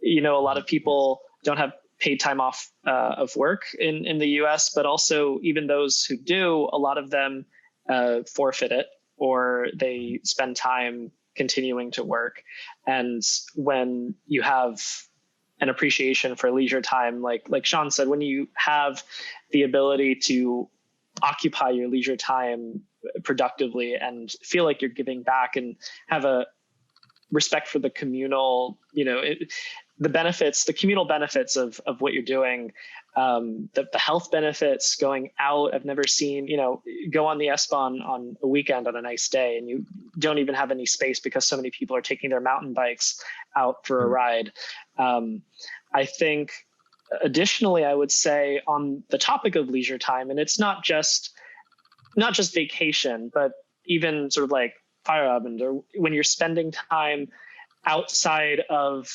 A lot of people don't have paid time off of work in the US, but also even those who do, a lot of them forfeit it, or they spend time continuing to work. And when you have an appreciation for leisure time, like Sean said, when you have the ability to occupy your leisure time productively and feel like you're giving back and have a respect for the communal, the communal benefits of what you're doing, the health benefits, going out. I've never seen, go on the S-Bahn on a weekend on a nice day and you don't even have any space because so many people are taking their mountain bikes out for a ride. I think additionally, I would say on the topic of leisure time, and it's not just vacation, but even sort of like Feierabend, or when you're spending time outside of,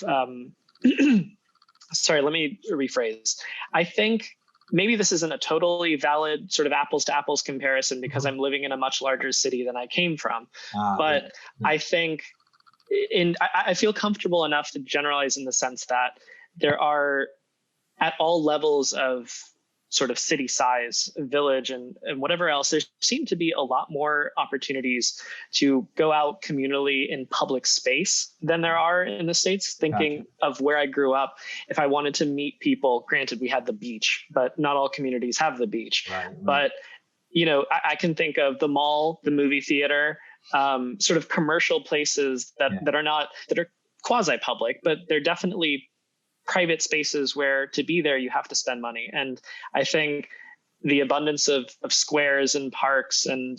sorry, let me rephrase. I think maybe this isn't a totally valid sort of apples to apples comparison because I'm living in a much larger city than I came from. But I think I feel comfortable enough to generalize in the sense that there are, at all levels of sort of city size, village, and whatever else, there seem to be a lot more opportunities to go out communally in public space than there are in the States. Thinking of where I grew up, if I wanted to meet people, granted we had the beach, but not all communities have the beach. Right. But I can think of the mall, the movie theater, sort of commercial places that are quasi-public, but they're definitely private spaces where to be there, you have to spend money. And I think the abundance of squares and parks and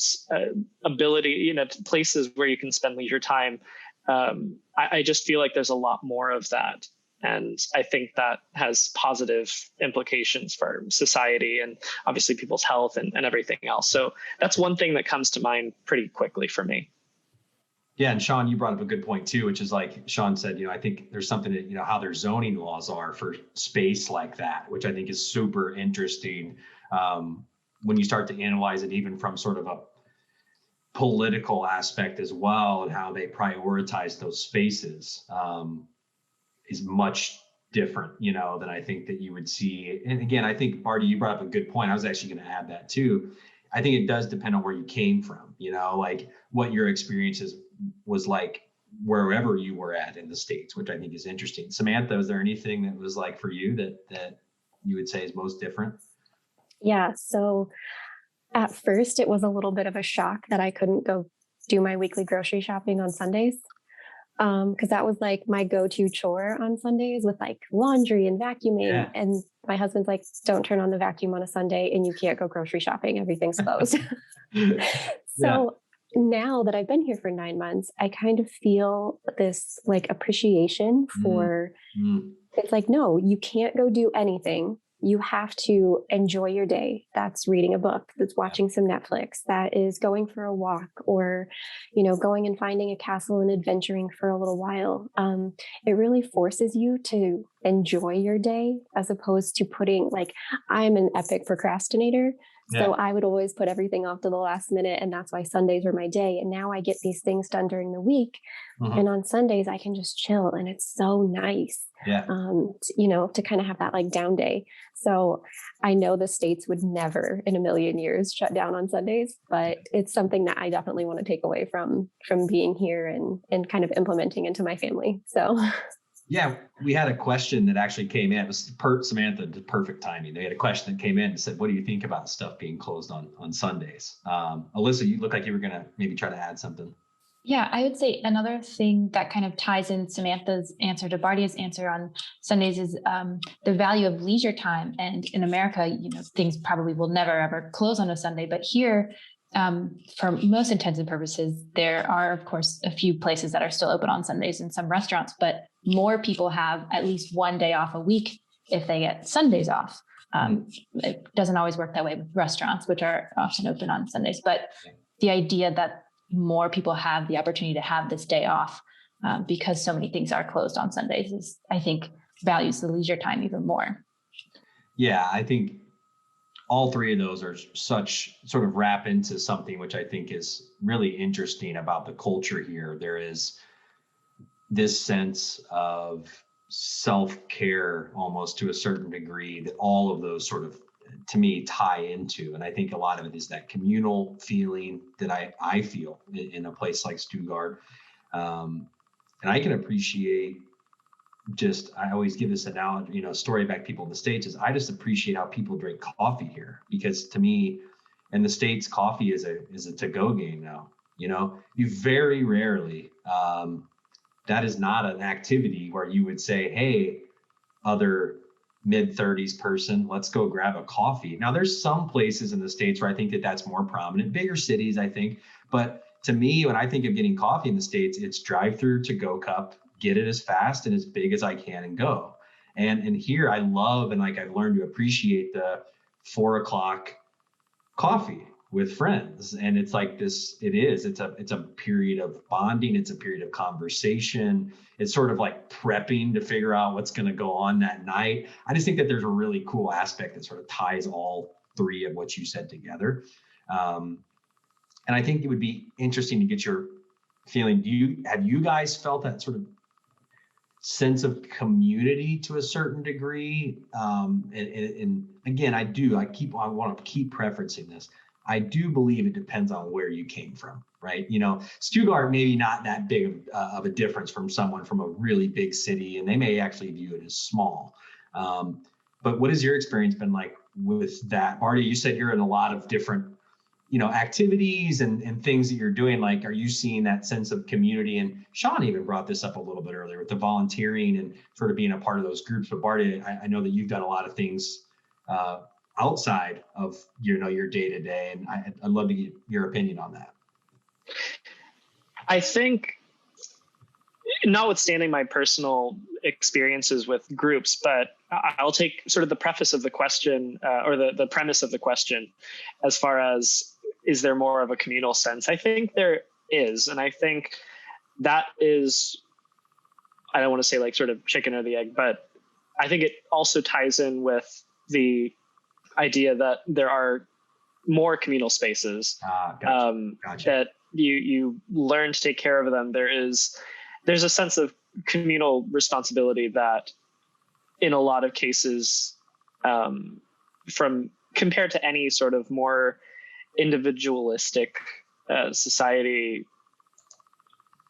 ability, places where you can spend leisure time, I just feel like there's a lot more of that. And I think that has positive implications for society and obviously people's health and everything else. So that's one thing that comes to mind pretty quickly for me. Yeah, and Sean, you brought up a good point too, which is like Sean said, I think there's something that, how their zoning laws are for space like that, which I think is super interesting when you start to analyze it, even from sort of a political aspect as well, and how they prioritize those spaces is much different, than I think that you would see. And again, I think, Barty, you brought up a good point. I was actually going to add that too. I think it does depend on where you came from, like what your experiences was like wherever you were at in the States, which I think is interesting. Samantha, is there anything that was like for you that you would say is most different? Yeah. So at first it was a little bit of a shock that I couldn't go do my weekly grocery shopping on Sundays. Because that was like my go-to chore on Sundays with like laundry and vacuuming. Yeah. And my husband's like, don't turn on the vacuum on a Sunday and you can't go grocery shopping. Everything's closed. So now that I've been here for 9 months, I kind of feel this like appreciation for it's like, no, you can't go do anything. You have to enjoy your day. That's reading a book, that's watching some Netflix, that is going for a walk, or, going and finding a castle and adventuring for a little while. It really forces you to enjoy your day, as opposed to putting I'm an epic procrastinator. So I would always put everything off to the last minute. And that's why Sundays are my day. And now I get these things done during the week. And on Sundays, I can just chill. And it's so nice, to kind of have that down day. So I know the States would never in a million years shut down on Sundays, but it's something that I definitely want to take away from being here and kind of implementing into my family. So. Yeah, we had a question that actually came in. It was Samantha, perfect timing. They had a question that came in and said, what do you think about stuff being closed on Sundays? Alyssa, you look like you were going to maybe try to add something. Yeah, I would say another thing that kind of ties in Samantha's answer to Bardia's answer on Sundays is the value of leisure time. And in America, things probably will never, ever close on a Sunday. But here, for most intents and purposes, there are, of course, a few places that are still open on Sundays and some restaurants, but more people have at least one day off a week if they get Sundays off. It doesn't always work that way with restaurants, which are often open on Sundays. But the idea that more people have the opportunity to have this day off because so many things are closed on Sundays is, I think, values the leisure time even more. Yeah, I think all three of those are such sort of wrap into something which I think is really interesting about the culture here. There is this sense of self-care almost to a certain degree that all of those sort of, to me, tie into. And I think a lot of it is that communal feeling that I feel in a place like Stuttgart. And I can appreciate I always give this analogy, story about people in the States is I just appreciate how people drink coffee here, because to me, in the States, coffee is a to-go game now. You very rarely, that is not an activity where you would say, hey, other mid-30s person, let's go grab a coffee. Now, there's some places in the States where I think that's more prominent, bigger cities, I think. But to me, when I think of getting coffee in the States, it's drive-through to-go cup, get it as fast and as big as I can and go. And here I love, and I've learned to appreciate the 4 o'clock coffee with friends. And it's like this, it's a period of bonding. It's a period of conversation. It's sort of like prepping to figure out what's going to go on that night. I just think that there's a really cool aspect that sort of ties all three of what you said together. And I think it would be interesting to get your feeling. Have you guys felt that sort of sense of community to a certain degree? And again, I want to keep preferencing this. I do believe it depends on where you came from, right? Stuttgart maybe not that big of a difference from someone from a really big city, and they may actually view it as small. But what has your experience been like with that? Marty, you said you're in a lot of different activities and things that you're doing, like, are you seeing that sense of community? And Sean even brought this up a little bit earlier with the volunteering and sort of being a part of those groups. But Barty, I know that you've done a lot of things outside of, your day to day. And I'd love to get your opinion on that. I think, notwithstanding my personal experiences with groups, but I'll take sort of the preface of the question or the premise of the question as far as, is there more of a communal sense? I think there is. And I think that is, I don't want to say like sort of chicken or the egg, but I think it also ties in with the idea that there are more communal spaces Gotcha. that you learn to take care of them. There's a sense of communal responsibility that in a lot of cases, from compared to any sort of more individualistic society,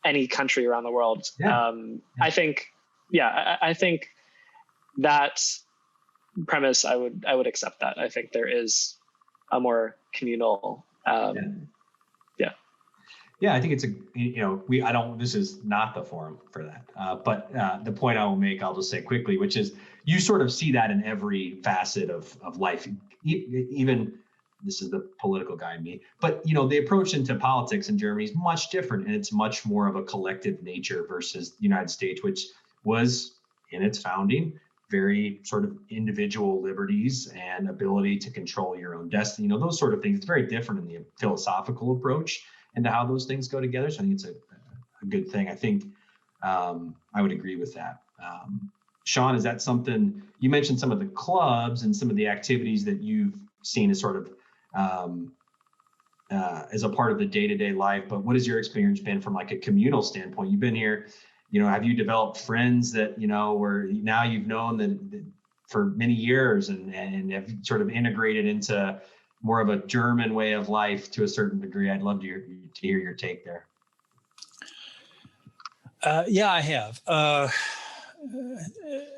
any country around the world. I think that premise, I would accept that. I think there is a more communal, Yeah, I think it's this is not the forum for that. But the point I will make, I'll just say quickly, which is you sort of see that in every facet of life. Even, this is the political guy in me, but the approach into politics in Germany is much different, and it's much more of a collective nature versus the United States, which was in its founding very sort of individual liberties and ability to control your own destiny. Those sort of things. It's very different in the philosophical approach and to how those things go together. So I think it's a good thing. I think I would agree with that. Sean, is that something, you mentioned some of the clubs and some of the activities that you've seen as sort of as a part of the day-to-day life, but what has your experience been from like a communal standpoint? You've been here, have you developed friends that, where now you've known that for many years and have sort of integrated into more of a German way of life to a certain degree? I'd love to hear your take there. Yeah, I have.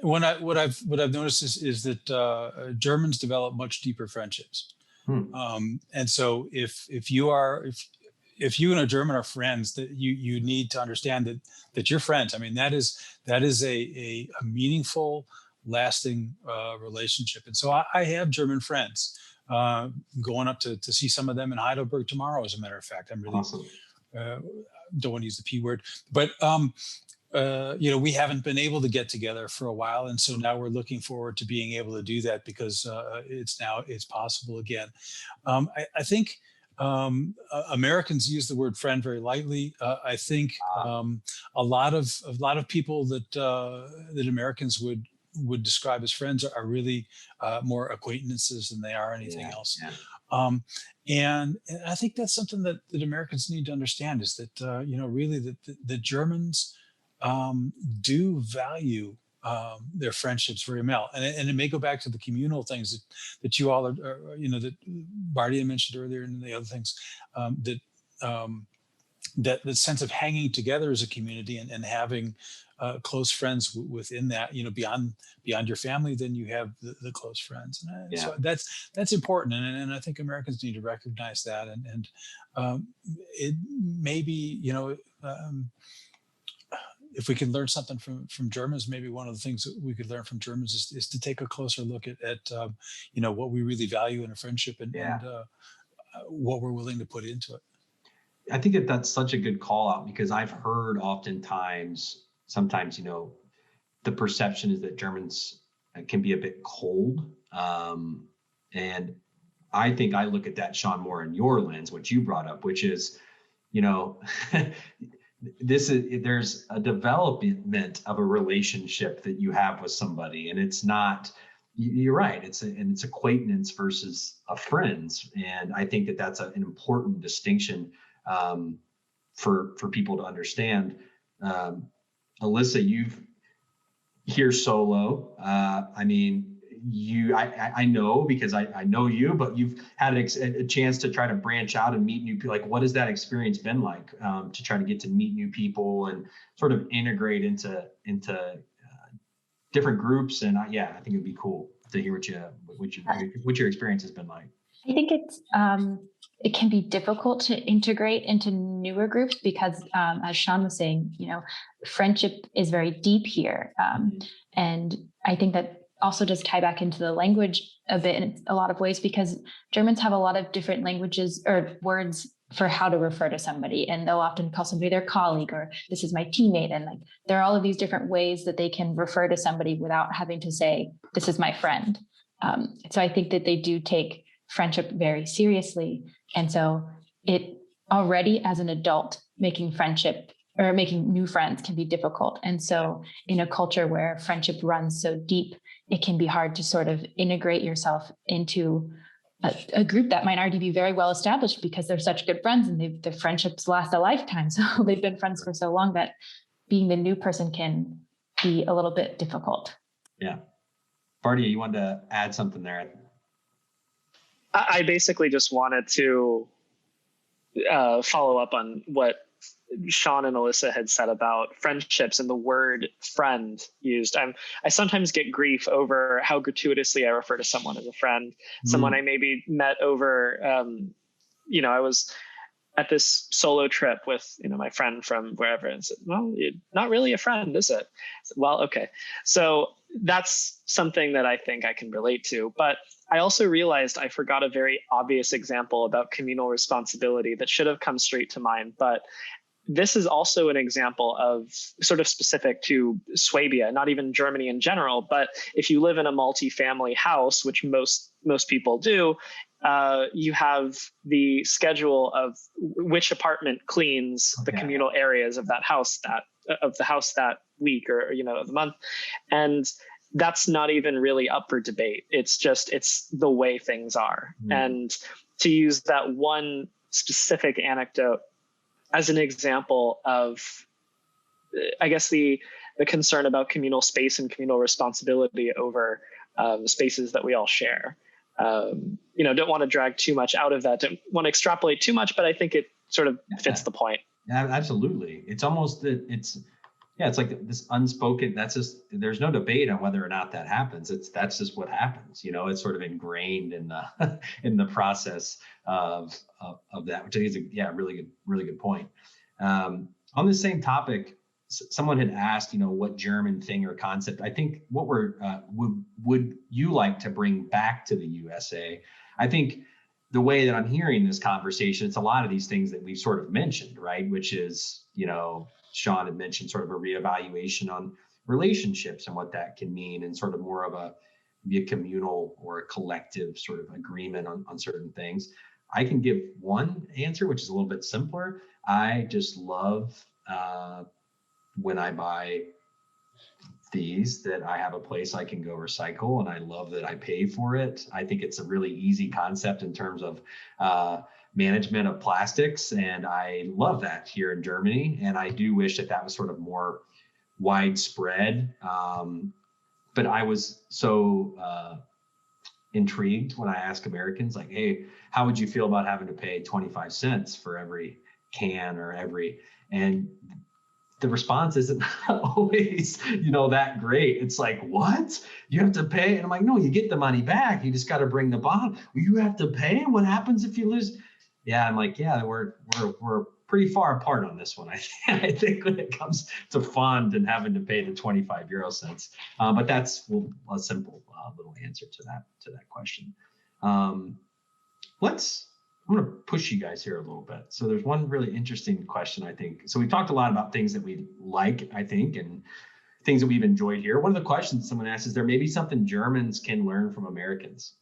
What I've noticed is that Germans develop much deeper friendships. And so if you and a German are friends, that you need to understand that you're friends. I mean, that is a meaningful, lasting relationship. And so I have German friends. Going up to see some of them in Heidelberg tomorrow, as a matter of fact. I'm really awesome. Don't want to use the P word, but we haven't been able to get together for a while, and so now we're looking forward to being able to do that because it's possible again. I think Americans use the word friend very lightly. I think a lot of people that Americans would describe as friends are really more acquaintances than they are anything else. Yeah. And I think that's something that Americans need to understand, is that really the Germans do value their friendships very well, and it may go back to the communal things that you all are that Bardia mentioned earlier, and the other things that the sense of hanging together as a community and having close friends within that, beyond your family, then you have the close friends. And so that's important. And I think Americans need to recognize that. And it may be, if we can learn something from Germans, maybe one of the things that we could learn from Germans is to take a closer look at what we really value in a friendship and what we're willing to put into it. I think that's such a good call out, because I've heard sometimes, the perception is that Germans can be a bit cold. And I think I look at that, Sean, more in your lens, what you brought up, which is, there's a development of a relationship that you have with somebody, and it's not, you're right, it's acquaintance versus a friends. And I think that's an important distinction for people to understand. Alyssa, you've here solo. I mean, I know, because I know you, but you've had a chance to try to branch out and meet new people. Like, what has that experience been like to try to get to meet new people and sort of integrate into different groups? And I think it'd be cool to hear what your experience has been like. I think it can be difficult to integrate into newer groups because, as Sean was saying, friendship is very deep here, and I think that also does tie back into the language a bit in a lot of ways, because Germans have a lot of different languages or words for how to refer to somebody, and they'll often call somebody their colleague or this is my teammate, and like there are all of these different ways that they can refer to somebody without having to say this is my friend. So I think that they do take friendship very seriously, and so it already as an adult making friendship or making new friends can be difficult. And so in a culture where friendship runs so deep, it can be hard to sort of integrate yourself into a group that might already be very well established because they're such good friends and their friendships last a lifetime. So they've been friends for so long that being the new person can be a little bit difficult. Yeah. Bardia, you wanted to add something there? I basically just wanted to follow up on what Sean and Alyssa had said about friendships and the word friend used. I sometimes get grief over how gratuitously I refer to someone as a friend, someone I maybe met over, I was at this solo trip with, my friend from wherever, and said, well, you're not really a friend, is it? Said, well, okay. So that's something that I think I can relate to. But I also realized I forgot a very obvious example about communal responsibility that should have come straight to mind. But this is also an example of sort of specific to Swabia, not even Germany in general. But if you live in a multi-family house, which most people do, you have the schedule of which apartment cleans the communal areas of that house that week or the month, and that's not even really up for debate. It's the way things are. And to use that one specific anecdote as an example of, I guess, the concern about communal space and communal responsibility over spaces that we all share. Don't want to drag too much out of that, don't want to extrapolate too much, but I think it sort of fits the point. Yeah, absolutely. It's almost that it's like this unspoken, there's no debate on whether or not that happens. That's just what happens. It's sort of ingrained in the process of that, which I think is a really good point. On the same topic, someone had asked, what German thing or concept. I think what would you like to bring back to the USA? I think the way that I'm hearing this conversation, it's a lot of these things that we've sort of mentioned, right? Which is, Sean had mentioned sort of a reevaluation on relationships and what that can mean, and sort of more of a communal or a collective sort of agreement on certain things. I can give one answer, which is a little bit simpler. I just love when I buy these that I have a place I can go recycle, and I love that I pay for it. I think it's a really easy concept in terms of management of plastics, and I love that here in Germany. And I do wish that was sort of more widespread. But I was so intrigued when I ask Americans, like, hey, how would you feel about having to pay 25 cents for every can or and the response isn't always, that great. It's like, what? You have to pay? And I'm like, no, you get the money back. You just got to bring the bottle. Well, you have to pay? What happens if you lose? Yeah, I'm like, yeah, we're pretty far apart on this one. I think when it comes to fund and having to pay the 25 euro cents. But that's a simple little answer to that question. I'm going to push you guys here a little bit. So there's one really interesting question, I think. So we talked a lot about things that we like, I think, and things that we've enjoyed here. One of the questions someone asked is, there may be something Germans can learn from Americans?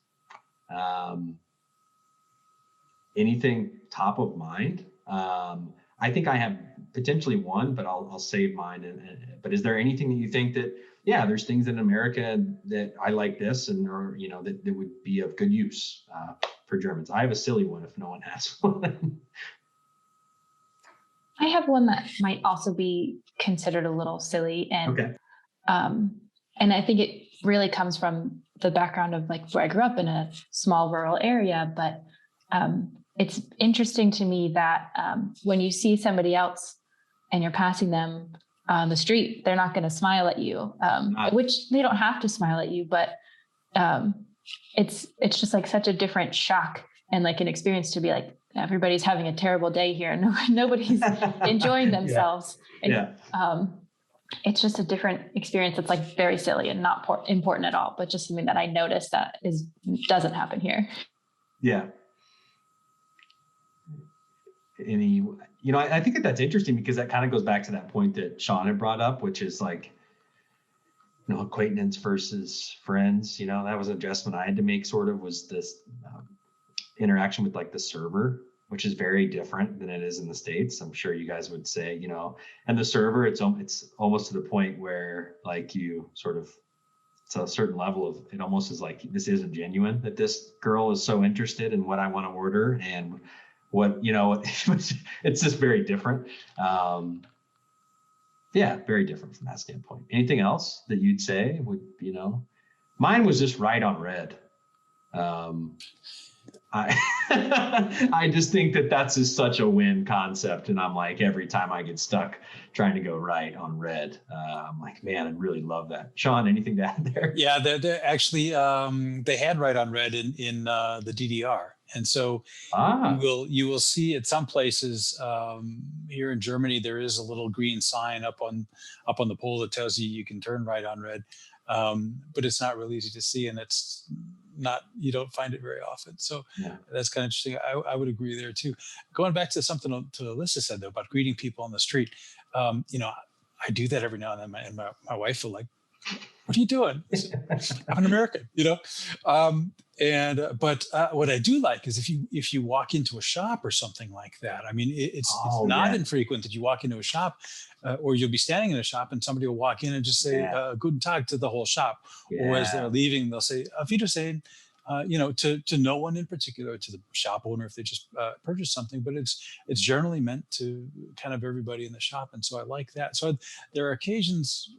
Anything top of mind? I think I have potentially one, but I'll save mine. But is there anything that you think that, there's things in America that I like this, or that would be of good use for Germans? I have a silly one if no one has one. I have one that might also be considered a little silly, and and I think it really comes from the background of like where I grew up in a small rural area, but it's interesting to me that when you see somebody else and you're passing them on the street, they're not going to smile at you, which they don't have to smile at you, but it's just like such a different shock and like an experience to be like, everybody's having a terrible day here and nobody's enjoying themselves. It's just a different experience. It's like very silly and not important at all, but just something that I noticed that doesn't happen here. Yeah. I think that's interesting because that kind of goes back to that point that Sean had brought up, which is like, acquaintance versus friends. That was an adjustment I had to make, sort of, was this interaction with like the server, which is very different than it is in the States. I'm sure you guys would say, and the server, it's almost to the point where like you sort of, it's a certain level of, it almost is like, this isn't genuine, that this girl is so interested in what I want to order and what, it's just very different. Very different from that standpoint. Anything else that you'd say would, mine was just right on red. I just think that's just such a win concept. And I'm like, every time I get stuck trying to go right on red, I'm like, man, I really love that. Sean, anything to add there? Yeah, they're actually, they had right on red in the DDR. And so you will see at some places here in Germany, there is a little green sign up on the pole that tells you can turn right on red. But it's not really easy to see, and it's not, you don't find it very often. So that's kind of interesting. I would agree there too. Going back to something to Alyssa said though, about greeting people on the street, I do that every now and then, and my wife will like, what are you doing? I'm an American, But what I do like is if you walk into a shop or something like that. I mean, it's not infrequent that you walk into a shop, or you'll be standing in a shop and somebody will walk in and just say "Guten Tag" to the whole shop, or as they're leaving, they'll say "Auf Wiedersehen," to no one in particular, to the shop owner if they just purchased something. But it's generally meant to kind of everybody in the shop, and so I like that. So there are occasions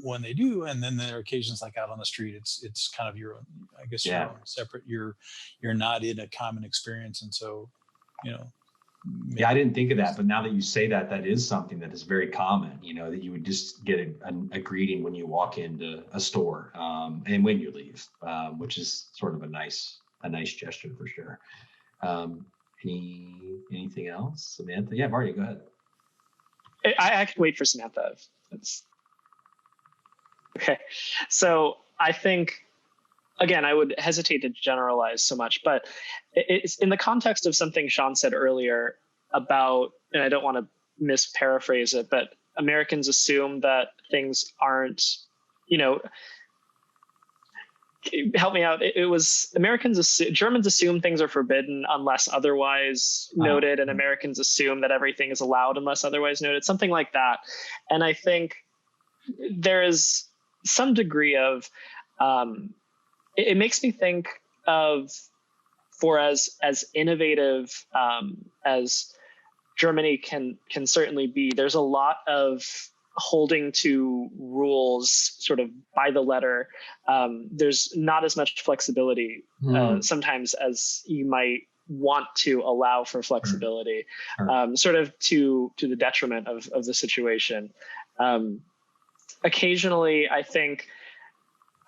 when they do, and then there are occasions like out on the street, it's kind of your own, I guess, your own separate. You're not in a common experience, and so I didn't think of that, but now that you say that, that is something that is very common. That you would just get a greeting when you walk into a store, and when you leave, which is sort of a nice gesture for sure. Anything else, Samantha? Yeah, Marty, go ahead. I can wait for Samantha. Okay, so I think, again, I would hesitate to generalize so much, but it's in the context of something Sean said earlier about, and I don't want to misparaphrase it, but Americans assume that things aren't, help me out. It was Germans assume things are forbidden unless otherwise noted, and Americans assume that everything is allowed unless otherwise noted, something like that. And I think there is some degree of, it makes me think of, for as innovative as Germany can certainly be, there's a lot of holding to rules sort of by the letter. There's not as much flexibility sometimes as you might want to allow for flexibility, sort of to the detriment of the situation. Occasionally, I think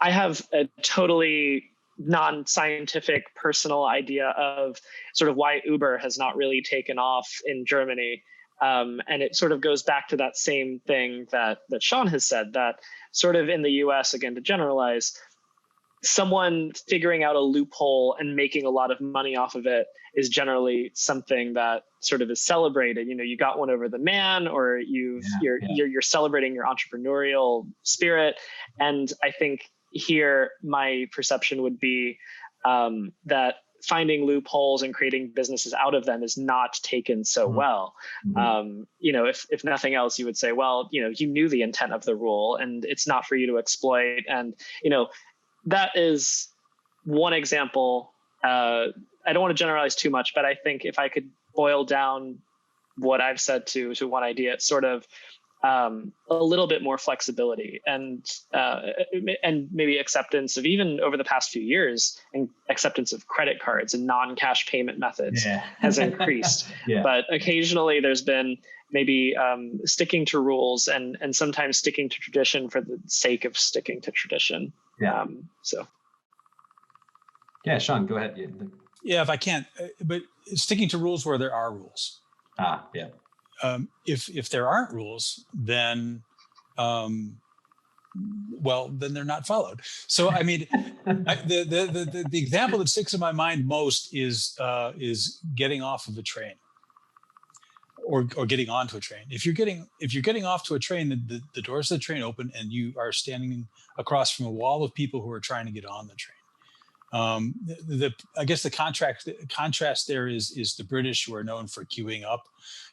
I have a totally non-scientific personal idea of sort of why Uber has not really taken off in Germany. And it sort of goes back to that same thing that Sean has said, that sort of in the US, again, to generalize, someone figuring out a loophole and making a lot of money off of it is generally something that sort of is celebrated. You got one over the man, or you're celebrating your entrepreneurial spirit. And I think here my perception would be that finding loopholes and creating businesses out of them is not taken so well. If nothing else, you would say, well, you knew the intent of the rule and it's not for you to exploit. And, that is one example. I don't want to generalize too much, but I think if I could boil down what I've said to one idea, it's sort of a little bit more flexibility and maybe acceptance of, even over the past few years, and acceptance of credit cards and non-cash payment methods has increased. But occasionally there's been maybe sticking to rules and sometimes sticking to tradition for the sake of sticking to tradition. Sean, go ahead. Yeah, if I can't, but sticking to rules where there are rules. Yeah. If there aren't rules, then well, then they're not followed. So I mean, the example that sticks in my mind most is getting off of a train or getting onto a train. If you're getting off to a train, the doors of the train open and you are standing across from a wall of people who are trying to get on the train. I guess the contrast there is the British, who are known for queuing up,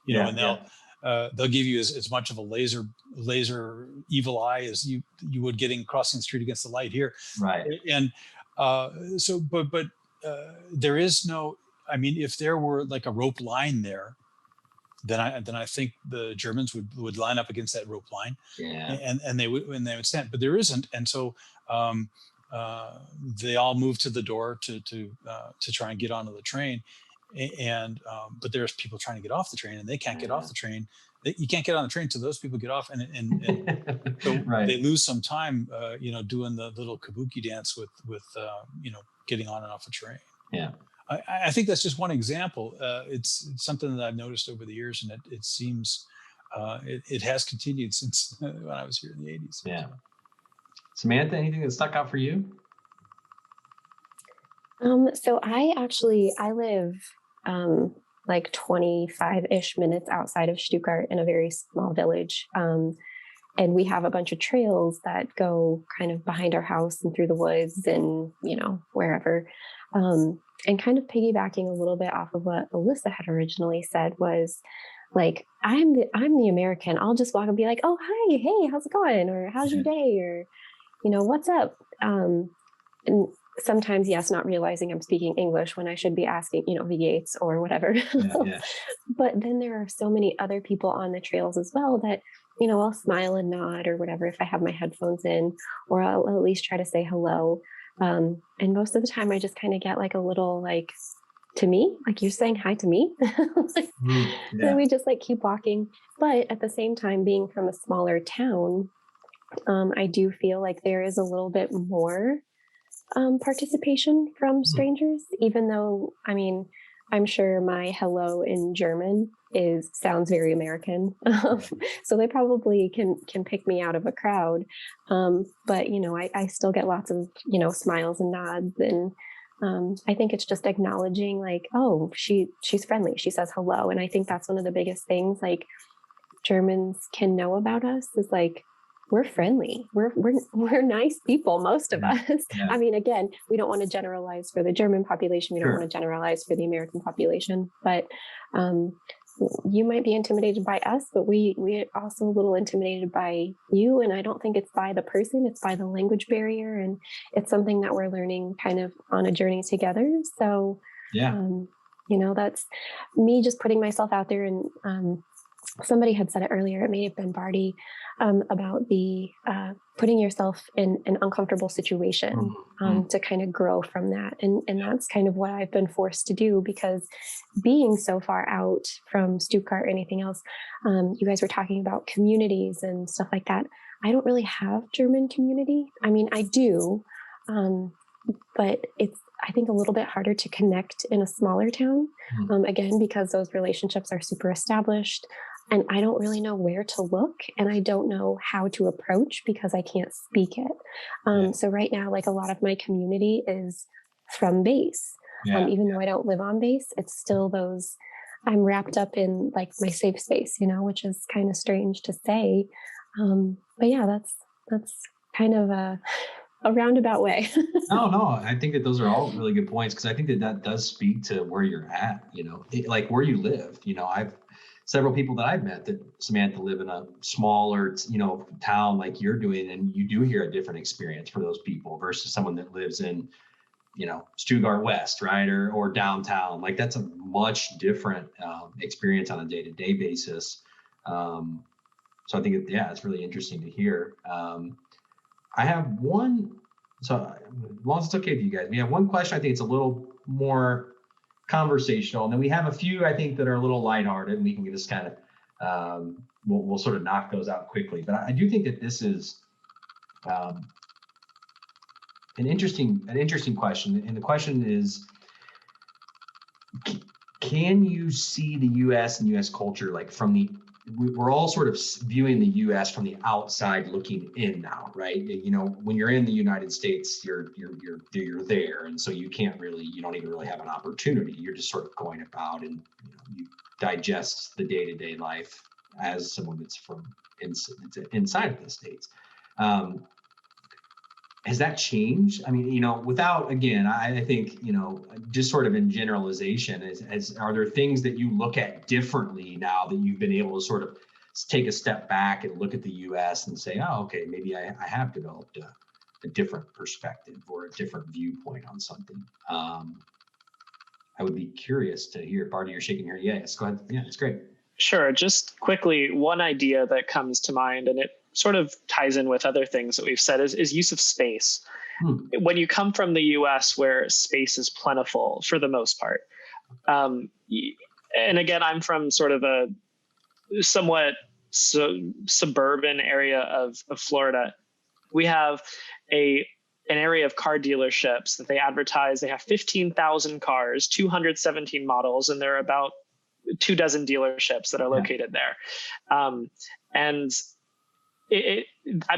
and they'll give you as much of a laser evil eye as you would getting crossing the street against the light here. Right. And so, but there is no. I mean, if there were like a rope line there, then I think the Germans would line up against that rope line. Yeah. And they would stand, but there isn't, and so. They all move to the door to try and get onto the train, and but there's people trying to get off the train and they can't get off the train. You can't get on the train till those people get off, and so right. They lose some time, doing the little kabuki dance with getting on and off the train. Yeah, I think that's just one example. It's something that I've noticed over the years, and it seems it has continued since when I was here in the 80s. Yeah. Samantha, anything that stuck out for you? So I live like 25-ish minutes outside of Stuttgart in a very small village. And we have a bunch of trails that go kind of behind our house and through the woods and, wherever. And kind of piggybacking a little bit off of what Alyssa had originally said was, like, I'm the American. I'll just walk and be like, oh, hi, hey, how's it going? Or how's your day? Or what's up? And sometimes, yes, not realizing I'm speaking English when I should be asking, the Yates or whatever. Yeah. But then there are so many other people on the trails as well that, I'll smile and nod or whatever if I have my headphones in, or I'll at least try to say hello. And most of the time I just kind of get like a little like, to me, like, you're saying hi to me. Then we just like keep walking. But at the same time, being from a smaller town, I do feel like there is a little bit more participation from strangers, even though, I mean, I'm sure my hello in German sounds very American. So they probably can pick me out of a crowd. But, I still get lots of, smiles and nods. And I think it's just acknowledging like, oh, she's friendly. She says hello. And I think that's one of the biggest things like Germans can know about us is like, we're friendly. We're nice people, most of us. Yeah. I mean, again, we don't want to generalize for the German population. We don't want to generalize for the American population, but you might be intimidated by us, but we also a little intimidated by you. And I don't think it's by the person, it's by the language barrier. And it's something that we're learning kind of on a journey together. So, that's me just putting myself out there. And somebody had said it earlier, it may have been Barty, about the putting yourself in an uncomfortable situation to kind of grow from that. And that's kind of what I've been forced to do, because being so far out from Stuttgart or anything else, you guys were talking about communities and stuff like that. I don't really have German community. I mean, I do, but it's, I think, a little bit harder to connect in a smaller town, again, because those relationships are super established. And I don't really know where to look, and I don't know how to approach because I can't speak it. So right now, like, a lot of my community is from base. Even though I don't live on base, it's still those, I'm wrapped up in like my safe space, which is kind of strange to say. But yeah, that's kind of a roundabout way. No, I think that those are all really good points, because I think that does speak to where you're at, like where you live. I've several people that I've met that, Samantha, live in a smaller, town like you're doing, and you do hear a different experience for those people versus someone that lives in, Stuttgart West, right, or downtown. Like, that's a much different experience on a day-to-day basis. So I think, it's really interesting to hear. I have one, so as long as it's okay with you guys, we have one question. I think it's a little more conversational, and then we have a few, I think, that are a little lighthearted, and we can just kind of we'll sort of knock those out quickly. But I do think that this is an interesting question, and the question is, can you see the U.S. and U.S. culture like we're all sort of viewing the U.S. from the outside looking in now, right? You know, when you're in the United States, you're there, and so you don't even really have an opportunity. You're just sort of going about, and you digest the day-to-day life as someone that's from inside of the States. Has that changed? I mean, without, again, I think, just sort of in generalization, are there things that you look at differently now that you've been able to sort of take a step back and look at the US and say, oh, okay, maybe I have developed a different perspective or a different viewpoint on something? I would be curious to hear. Barty, you're shaking your head. Yes, go ahead. Yeah, it's great. Sure. Just quickly, one idea that comes to mind, and it sort of ties in with other things that we've said, is use of space. When you come from the US, where space is plentiful for the most part, and again, I'm from sort of a somewhat suburban area of Florida. We have an area of car dealerships that they advertise. They have 15,000 cars, 217 models, and there are about 24 dealerships that are located there. And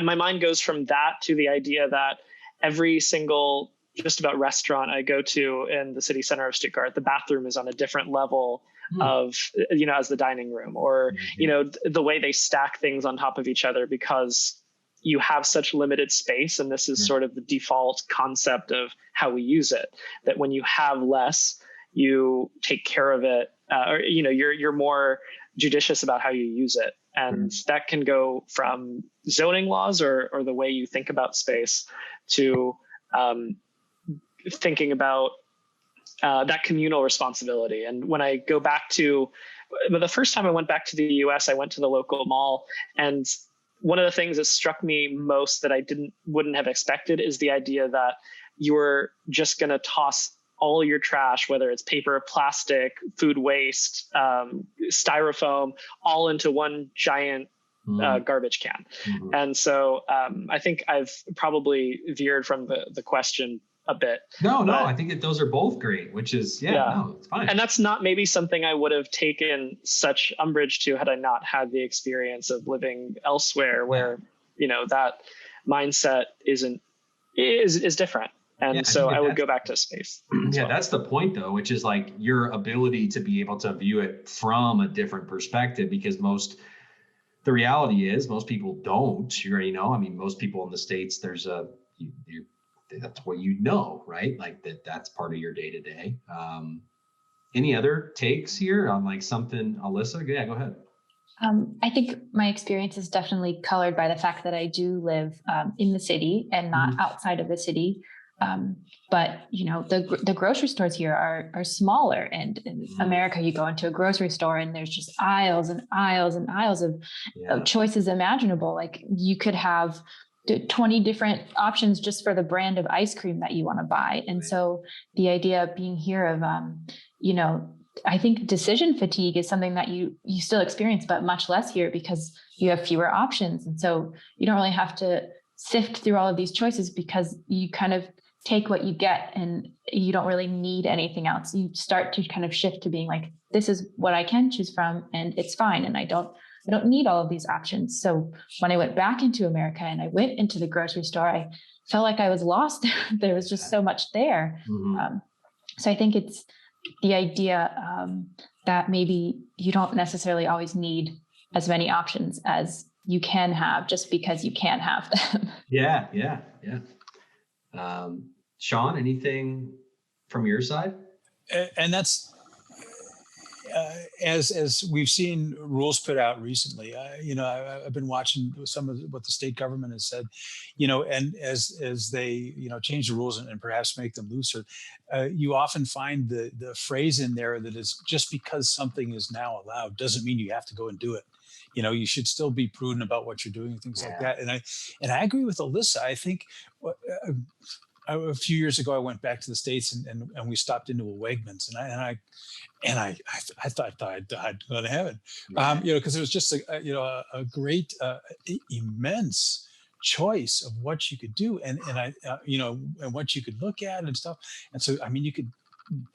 my mind goes from that to the idea that every single just about restaurant I go to in the city center of Stuttgart, the bathroom is on a different level of, as the dining room, or, the way they stack things on top of each other, because you have such limited space. And this is sort of the default concept of how we use it, that when you have less, you take care of it, or, you're more judicious about how you use it. And that can go from zoning laws or the way you think about space to thinking about that communal responsibility. And when I go back to the first time I went back to the US, I went to the local mall, and one of the things that struck me most that I wouldn't have expected is the idea that you were just going to toss all your trash, whether it's paper, plastic, food waste, styrofoam, all into one giant garbage can. And so I think I've probably veered from the question a bit. No, I think that those are both great, which is, no, it's fine. And that's not maybe something I would have taken such umbrage to had I not had the experience of living elsewhere where, that mindset is different. And so I would go back to space. Yeah, that's the point, though, which is like your ability to be able to view it from a different perspective, because the reality is most people don't. You already know. I mean, most people in the States, there's that's what right? Like that's part of your day to day. Any other takes here on like something, Alyssa? Yeah, go ahead. I think my experience is definitely colored by the fact that I do live in the city and not outside of the city. But the grocery stores here are smaller, and in America, you go into a grocery store and there's just aisles and aisles and aisles of choices imaginable. Like you could have 20 different options just for the brand of ice cream that you want to buy. And so the idea of being here of, I think decision fatigue is something that you still experience, but much less here because you have fewer options. And so you don't really have to sift through all of these choices because you kind of take what you get and you don't really need anything else. You start to kind of shift to being like, this is what I can choose from and it's fine. And I don't need all of these options. So when I went back into America and I went into the grocery store, I felt like I was lost. There was just so much there. So I think it's the idea that maybe you don't necessarily always need as many options as you can have just because you can have them. Yeah. Sean, anything from your side? And that's as we've seen rules put out recently. I've been watching some of what the state government has said, and as they change the rules and perhaps make them looser, you often find the phrase in there that is just because something is now allowed doesn't mean you have to go and do it. You should still be prudent about what you're doing and things like that. And I agree with Alyssa. I think a few years ago I went back to the States and we stopped into a Wegmans and I thought I'd go to heaven, because it was just a great, immense choice of what you could do and what you could look at and stuff. And so, I mean, you could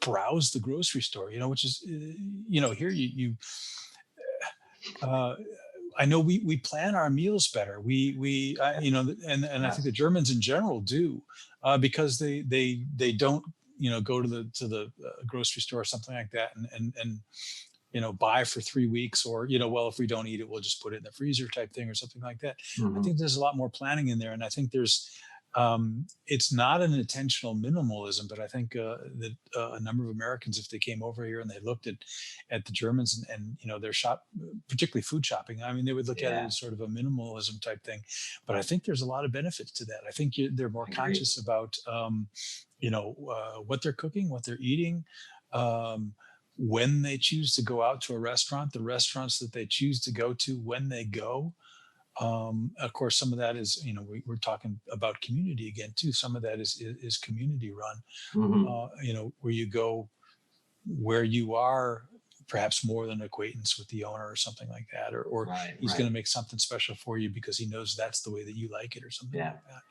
browse the grocery store, which is, here I know we plan our meals better. And I think the Germans in general do, because they don't, go to the grocery store or something like that and buy for 3 weeks, or, well, if we don't eat it, we'll just put it in the freezer type thing or something like that. I think there's a lot more planning in there. And I think it's not an intentional minimalism, but I think that a number of Americans, if they came over here and they looked at the Germans and their particularly food shopping, I mean, they would look at it as sort of a minimalism type thing. But I think there's a lot of benefits to that. I think they're more conscious about, what they're cooking, what they're eating. When they choose to go out to a restaurant, the restaurants that they choose to go to when they go. Of course, some of that is, we're talking about community again too. Some of that is community run, where you go where you are perhaps more than acquaintance with the owner or something like that, or he's going to make something special for you because he knows that's the way that you like it or something like that.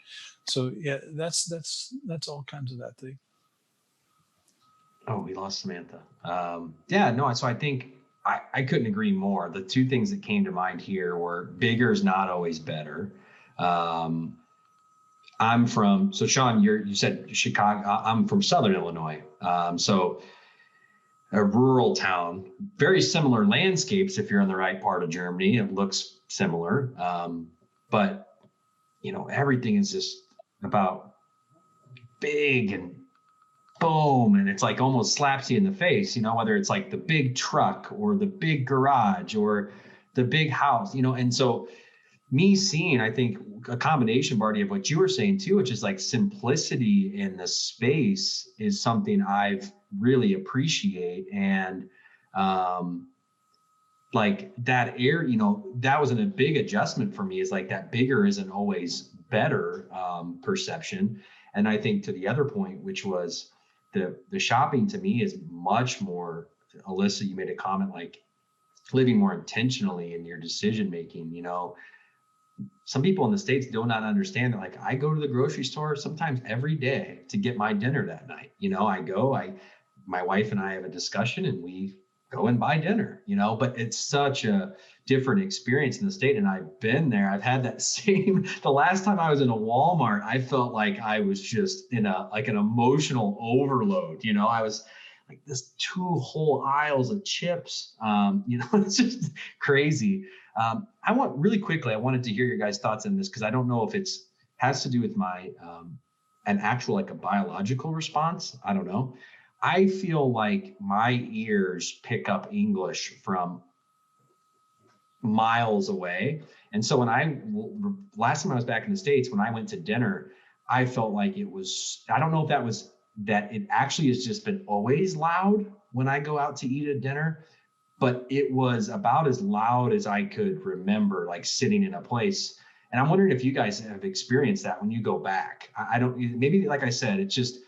So yeah, that's all kinds of that thing. Oh, we lost Samantha. So I think I couldn't agree more. The two things that came to mind here were bigger is not always better. Sean, you said Chicago. I'm from Southern Illinois. So a rural town, very similar landscapes. If you're in the right part of Germany, it looks similar. But everything is just about big and boom, and it's like almost slaps you in the face, whether it's like the big truck or the big garage or the big house, and so me seeing, I think, a combination, Barty, of what you were saying too, which is like simplicity in the space is something I've really appreciate. And like that air, that wasn't a big adjustment for me, is like that bigger isn't always better perception. And I think to the other point, which was the shopping to me is much more, Alyssa, you made a comment like living more intentionally in your decision making. Some people in the States do not understand that, like, I go to the grocery store sometimes every day to get my dinner that night. My wife and I have a discussion and we go and buy dinner, but it's such a different experience in the state. And I've been there. I've had that the last time I was in a Walmart, I felt like I was just in an emotional overload. I was like this 2 whole aisles of chips. It's just crazy. I wanted to hear your guys' thoughts on this, because I don't know if it's has to do with my, an actual, like a biological response. I don't know. I feel like my ears pick up English from miles away. And so last time I was back in the States, when I went to dinner, I felt like I don't know if that it actually has just been always loud when I go out to eat at dinner, but it was about as loud as I could remember, like sitting in a place. And I'm wondering if you guys have experienced that when you go back. I don't, maybe like I said, it's just,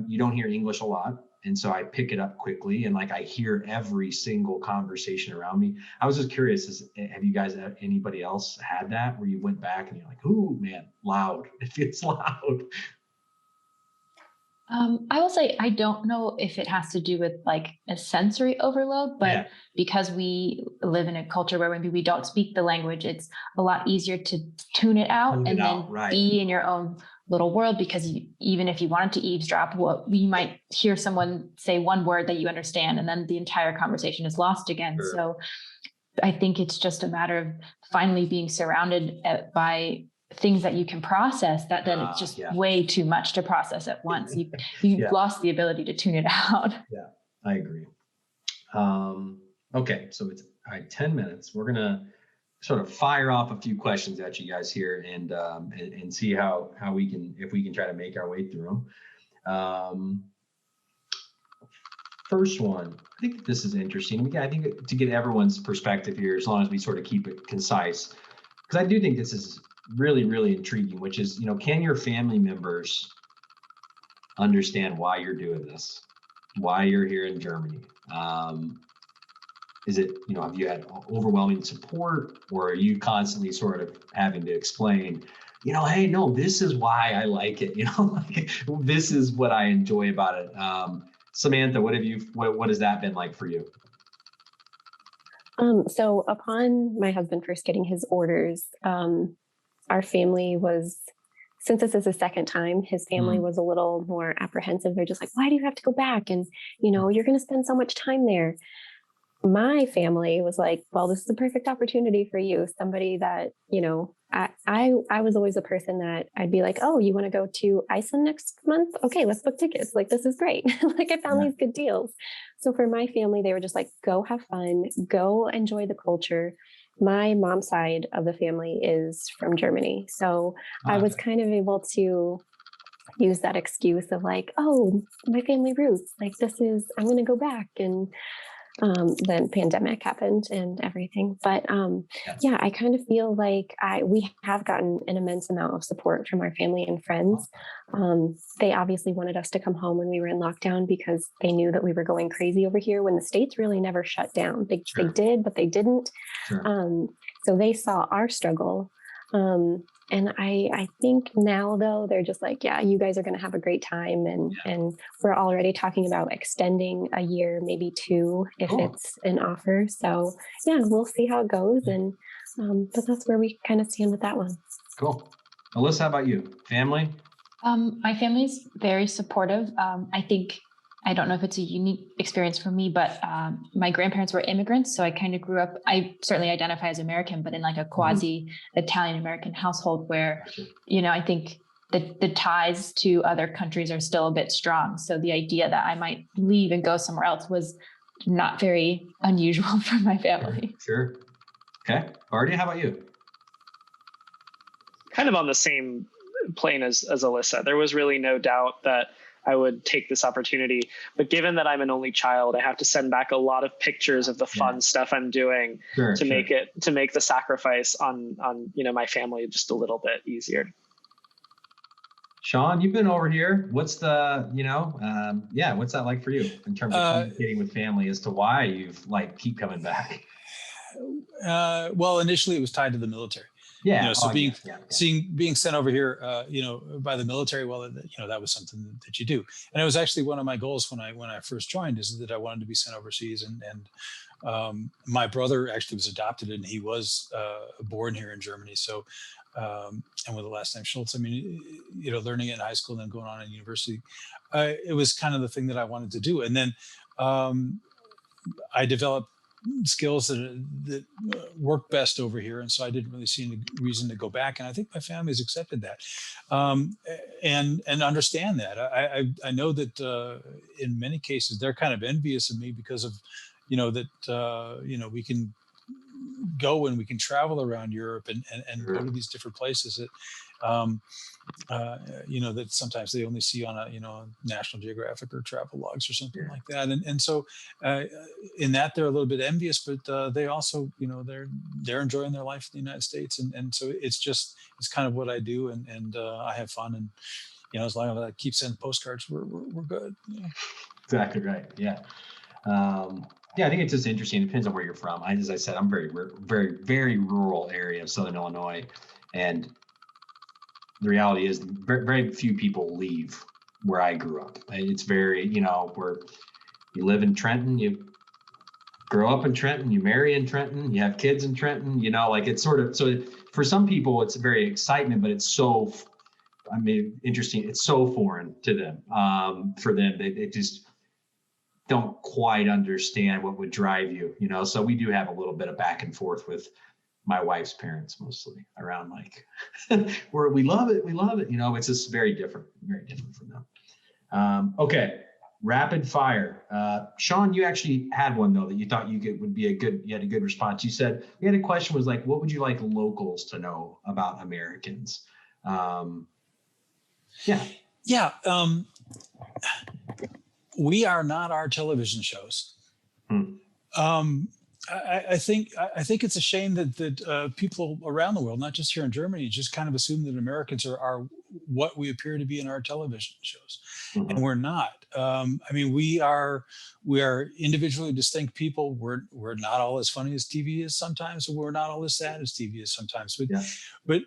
you don't hear English a lot. And so I pick it up quickly, and like I hear every single conversation around me. I was just curious, have you guys, anybody else had that where you went back and you're like, ooh, man, loud. It feels loud. I will say, I don't know if it has to do with like a sensory overload, but because we live in a culture where maybe we don't speak the language, it's a lot easier to tune it out and then be in your own little world, because even if you wanted to eavesdrop, you might hear someone say one word that you understand, and then the entire conversation is lost again. Sure. So I think it's just a matter of finally being surrounded by things that you can process, that then it's just way too much to process at once. You've lost the ability to tune it out. Yeah, I agree. Okay, so it's 10 minutes. We're gonna sort of fire off a few questions at you guys here and see how if we can try to make our way through them. First one, I think this is interesting. Again, I think to get everyone's perspective here, as long as we sort of keep it concise, because I do think this is really, really intriguing, which is, can your family members understand why you're doing this, why you're here in Germany? Is it, have you had overwhelming support, or are you constantly sort of having to explain, hey, no, this is why I like it, like, this is what I enjoy about it. Samantha, what has that been like for you? So upon my husband first getting his orders, our family was, since this is the second time, his family was a little more apprehensive. They're just like, why do you have to go back? And, you're going to spend so much time there. My family was like, well, this is the perfect opportunity for you. Somebody that, I was always a person that I'd be like, oh, you want to go to Iceland next month? Okay, let's book tickets. Like, this is great. Like, I found these good deals. So for my family, they were just like, go have fun, go enjoy the culture. My mom's side of the family is from Germany. So I was kind of able to use that excuse of like, oh, my family roots, like I'm going to go back. And then pandemic happened and everything. But yeah, I kind of feel like we have gotten an immense amount of support from our family and friends. They obviously wanted us to come home when we were in lockdown because they knew that we were going crazy over here when the States really never shut down. They did, but they didn't. So they saw our struggle. And I think now, though, they're just like, yeah, you guys are going to have a great time. And we're already talking about extending a year, maybe 2, if it's an offer. So, yeah, we'll see how it goes. And but that's where we kind of stand with that one. Cool. Alyssa, how about you? Family? My family's very supportive. I don't know if it's a unique experience for me, but my grandparents were immigrants. So I kind of grew up, I certainly identify as American, but in like a quasi Italian American household where, I think the ties to other countries are still a bit strong. So the idea that I might leave and go somewhere else was not very unusual for my family. Sure. Okay. Barty, how about you? Kind of on the same plane as Alyssa. There was really no doubt that I would take this opportunity. But given that I'm an only child, I have to send back a lot of pictures of the fun stuff I'm doing to make the sacrifice on my family just a little bit easier. Sean, you've been over here. What's the, what's that like for you in terms of communicating with family as to why you've keep coming back? Well, initially it was tied to the military. Yeah. So being sent over here, by the military, well, that was something that you do. And it was actually one of my goals when I first joined, is that I wanted to be sent overseas. And my brother actually was adopted, and he was born here in Germany. So, and with the last name Schultz, I mean, learning it in high school and then going on in university, it was kind of the thing that I wanted to do. And then I developed skills that work best over here, and so I didn't really see any reason to go back. And I think my family's accepted that, and understand that. I know that in many cases they're kind of envious of me because of that we can go and we can travel around Europe and go to these different places that that sometimes they only see on a National Geographic or travel logs or something like that. And so in that they're a little bit envious, but they also, they're enjoying their life in the United States. And so it's kind of what I do. And I have fun. And, as long as I keep sending postcards, we're good. Yeah. Exactly right. Yeah. I think it's just interesting. It depends on where you're from. As I said, I'm very, very, very rural area of Southern Illinois. And the reality is very, very few people leave where I grew up. It's very, where you live in Trenton, you grow up in Trenton, you marry in Trenton, you have kids in Trenton, it's sort of, so for some people it's very excitement, but it's so, interesting. It's so foreign to them. For them, they just don't quite understand what would drive you, so we do have a little bit of back and forth with my wife's parents, mostly around where we love it. It's just very different from them. Okay. Rapid fire. Sean, you actually had one though, that you thought you had a good response. You said, we had a question was what would you like locals to know about Americans? We are not our television shows. I think it's a shame that people around the world, not just here in Germany, just kind of assume that Americans are what we appear to be in our television shows, Mhm. and we're not. I mean, we are individually distinct people. We're not all as funny as TV is sometimes, and we're not all as sad as TV is sometimes. But Yeah.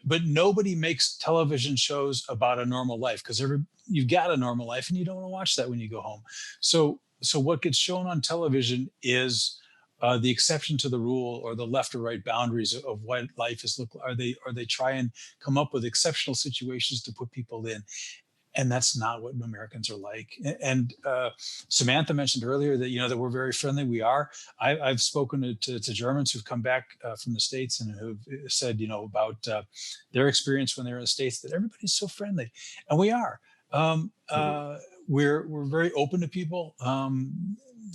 but nobody makes television shows about a normal life, because you've got a normal life and you don't want to watch that when you go home. So what gets shown on television is the exception to the rule, or the left or right boundaries of what life is look. Are they try and come up with exceptional situations to put people in, and that's not what Americans are like. And Samantha mentioned earlier that that we're very friendly. We are. I've spoken to Germans who've come back from the States and who've said about their experience when they were in the States, that everybody's so friendly, and we are. We're very open to people.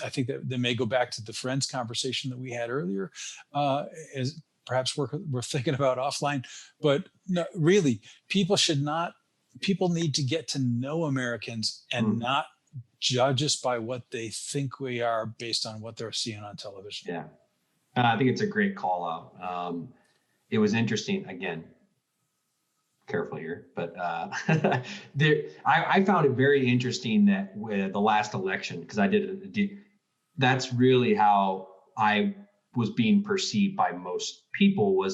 I think that may go back to the friends conversation that we had earlier, as perhaps we're thinking about offline. But no, really, people need to get to know Americans and not judge us by what they think we are based on what they're seeing on television. Yeah. I think it's a great call out. It was interesting, again, careful here, but I found it very interesting that with the last election, because that's really how I was being perceived by most people, were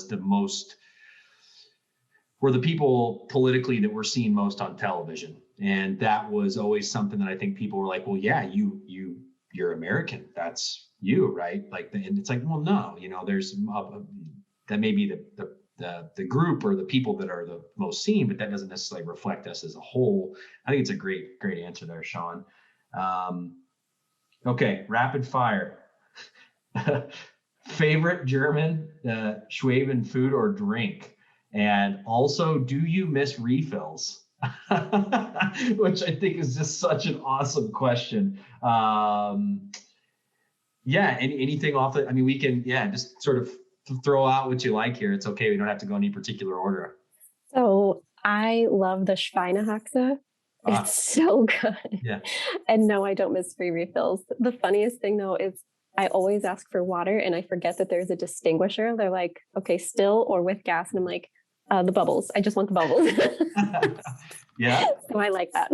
the people politically that we're seeing most on television. And that was always something that I think people were like, well, yeah, you're American. That's you, right? Like, and it's like, well, no, there's that may be the group or the people that are the most seen, but that doesn't necessarily reflect us as a whole. I think it's a great answer there, Sean. Okay, rapid fire. Favorite German Schwaben food or drink? And also, do you miss refills? Which I think is just such an awesome question. Anything off the, we can, just sort of throw out what you like here. It's okay. We don't have to go in any particular order. So I love the Schweinehaxe. It's so good. Yeah. And no, I don't miss free refills. The funniest thing though is I always ask for water and I forget that there's a distinguisher. They're like, okay, still or with gas. And I'm like, the bubbles. I just want the bubbles. Yeah. So I like that.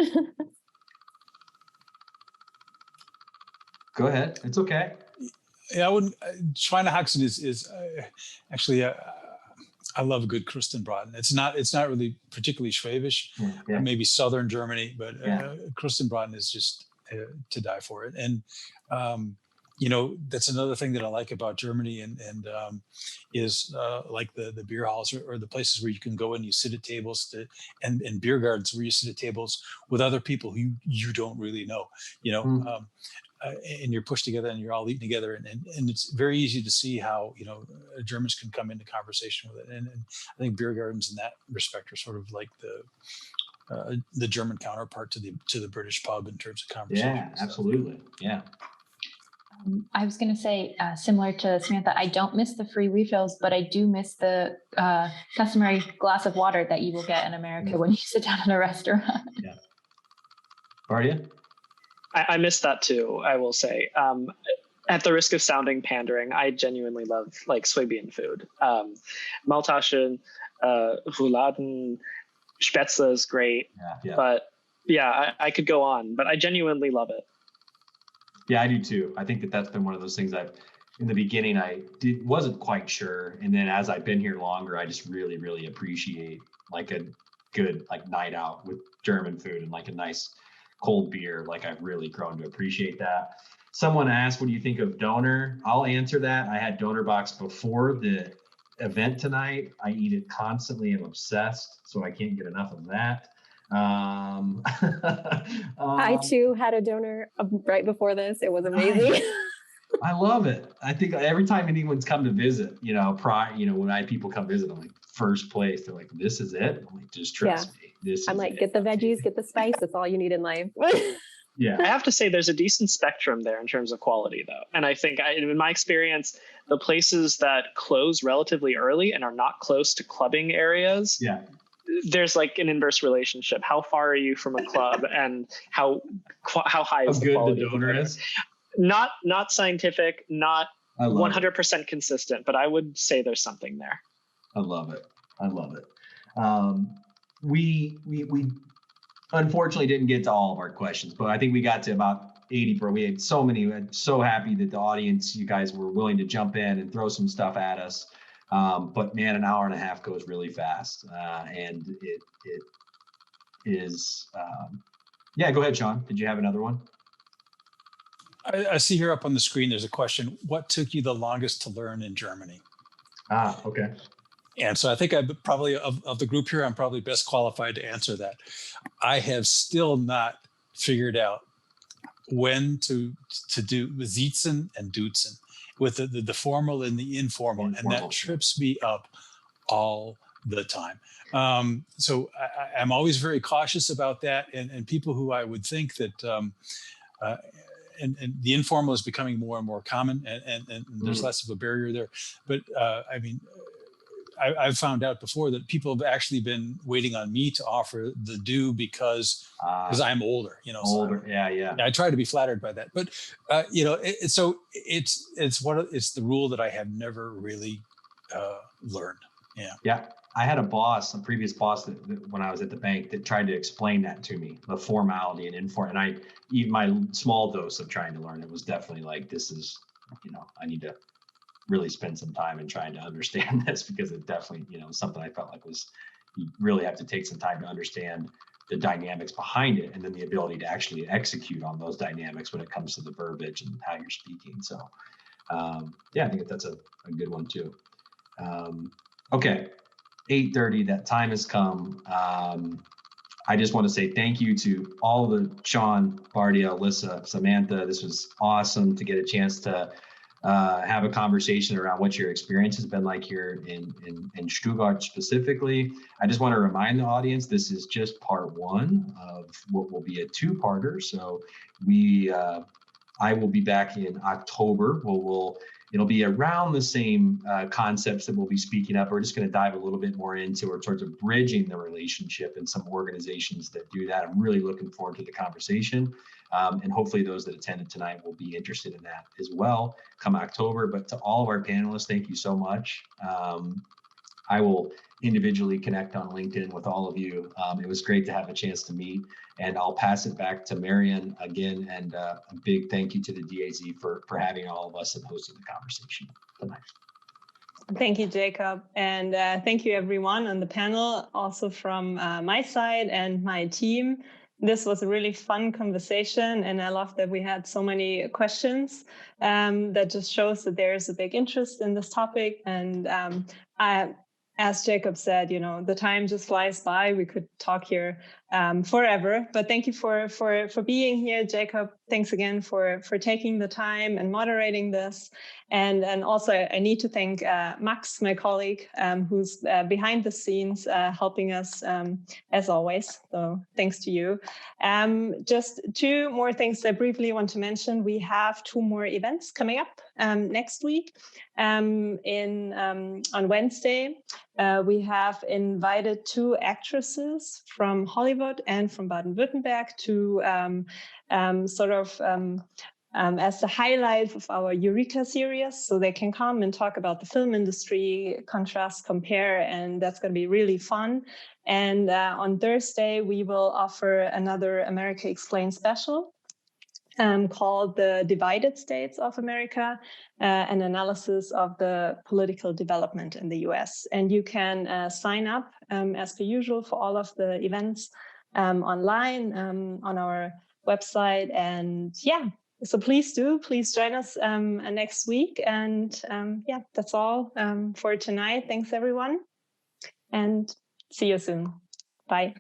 Go ahead. It's okay. Yeah, I wouldn't. Schweinehaxen is actually. I love a good Krustenbraten. It's not really particularly Schwäbisch, maybe southern Germany, but Krustenbraten is just to die for it. And that's another thing that I like about Germany, and is like the beer halls or the places where you can go and you sit at tables and beer gardens where you sit at tables with other people who you don't really know, and you're pushed together and you're all eating together, and it's very easy to see how Germans can come into conversation with it, and I think beer gardens in that respect are sort of like the German counterpart to the British pub in terms of conversation. Yeah, absolutely. Yeah. I was going to say, similar to Samantha, I don't miss the free refills, but I do miss the customary glass of water that you will get in America when you sit down in a restaurant. Yeah. Bardia? I miss that too, I will say. At the risk of sounding pandering, I genuinely love Swabian food. Maultaschen, Rouladen, Spätzle is great. Yeah. But I could go on, but I genuinely love it. Yeah, I do too. I think that's been one of those things in the beginning, wasn't quite sure. And then as I've been here longer, I just really, really appreciate like a good night out with German food and like a nice cold beer. Like I've really grown to appreciate that. Someone asked, what do you think of Doner? I'll answer that. I had Doner Box before the event tonight. I eat it constantly. I'm obsessed, so I can't get enough of that. I too had a Doner right before this. It was amazing. I love it. I think every time anyone's come to visit, when I had people come visit, I'm like, first place, they're like, this is it. I'm like, just trust me. I'm like, get the veggies, get the spice. That's all you need in life. Yeah. I have to say there's a decent spectrum there in terms of quality though. And I think in my experience, the places that close relatively early and are not close to clubbing areas, there's like an inverse relationship. How far are you from a club, and how high is the quality? How good the Doner is? Not scientific, not 100% consistent, but I would say there's something there. I love it. we unfortunately didn't get to all of our questions, but I think we got to about 80. We had so many. I'm so happy that the audience, you guys were willing to jump in and throw some stuff at us. But man, an hour and a half goes really fast, and it is. Yeah, go ahead, Sean. Did you have another one? I see here up on the screen, there's a question. What took you the longest to learn in Germany? Okay. And so I think I probably, of the group here, I'm probably best qualified to answer that. I have still not figured out when to do sitzen and duzen, with the formal and the informal, and that trips me up all the time. So I'm always very cautious about that, and people who I would think that and the informal is becoming more and more common, and there's less of a barrier there. But I mean, I've found out before that people have actually been waiting on me to offer the do because I'm older, you know. Older, so yeah. I try to be flattered by that, but you know, it's the rule that I have never really learned. Yeah. I had a previous boss that when I was at the bank, that tried to explain that to me, the formality and informal. And even my small dose of trying to learn it was definitely like, this is, you know, I need to really spend some time in trying to understand this, because it definitely, you know, something I felt like was, you really have to take some time to understand the dynamics behind it, and then the ability to actually execute on those dynamics when it comes to the verbiage and how you're speaking. So yeah, I think that's a good one too. Okay, 8:30, that time has come. I just want to say thank you to all the Sean, Bardia, Alyssa, Samantha. This was awesome to get a chance to have a conversation around what your experience has been like here in Stuttgart specifically. I just want to remind the audience, this is just part one of what will be a two-parter. So I will be back in October. It'll be around the same concepts that we'll be speaking up. We're just going to dive a little bit more into, or towards bridging the relationship and some organizations that do that. I'm really looking forward to the conversation. And hopefully those that attended tonight will be interested in that as well come October. But to all of our panelists, thank you so much. I will individually connect on LinkedIn with all of you. It was great to have a chance to meet, and I'll pass it back to Marion again. And a big thank you to the DAZ for having all of us and hosting the conversation tonight. Thank you, Jacob. And thank you, everyone on the panel, also from my side and my team. This was a really fun conversation, and I love that we had so many questions. That just shows that there's a big interest in this topic. And as Jacob said, you know, the time just flies by. We could talk here forever, but thank you for being here, Jacob. Thanks again for taking the time and moderating this. And also I need to thank Max, my colleague, who's behind the scenes helping us as always. So thanks to you. Just two more things I briefly want to mention. We have two more events coming up next week. On Wednesday, we have invited two actresses from Hollywood and from Baden-Württemberg to as the highlights of our Eureka series. So they can come and talk about the film industry, contrast, compare, and that's going to be really fun. And on Thursday, we will offer another America Explained special called The Divided States of America, an analysis of the political development in the US. And you can sign up as per usual for all of the events online on our website. And yeah, so please join us next week. And yeah, that's all for tonight. Thanks, everyone. And see you soon. Bye.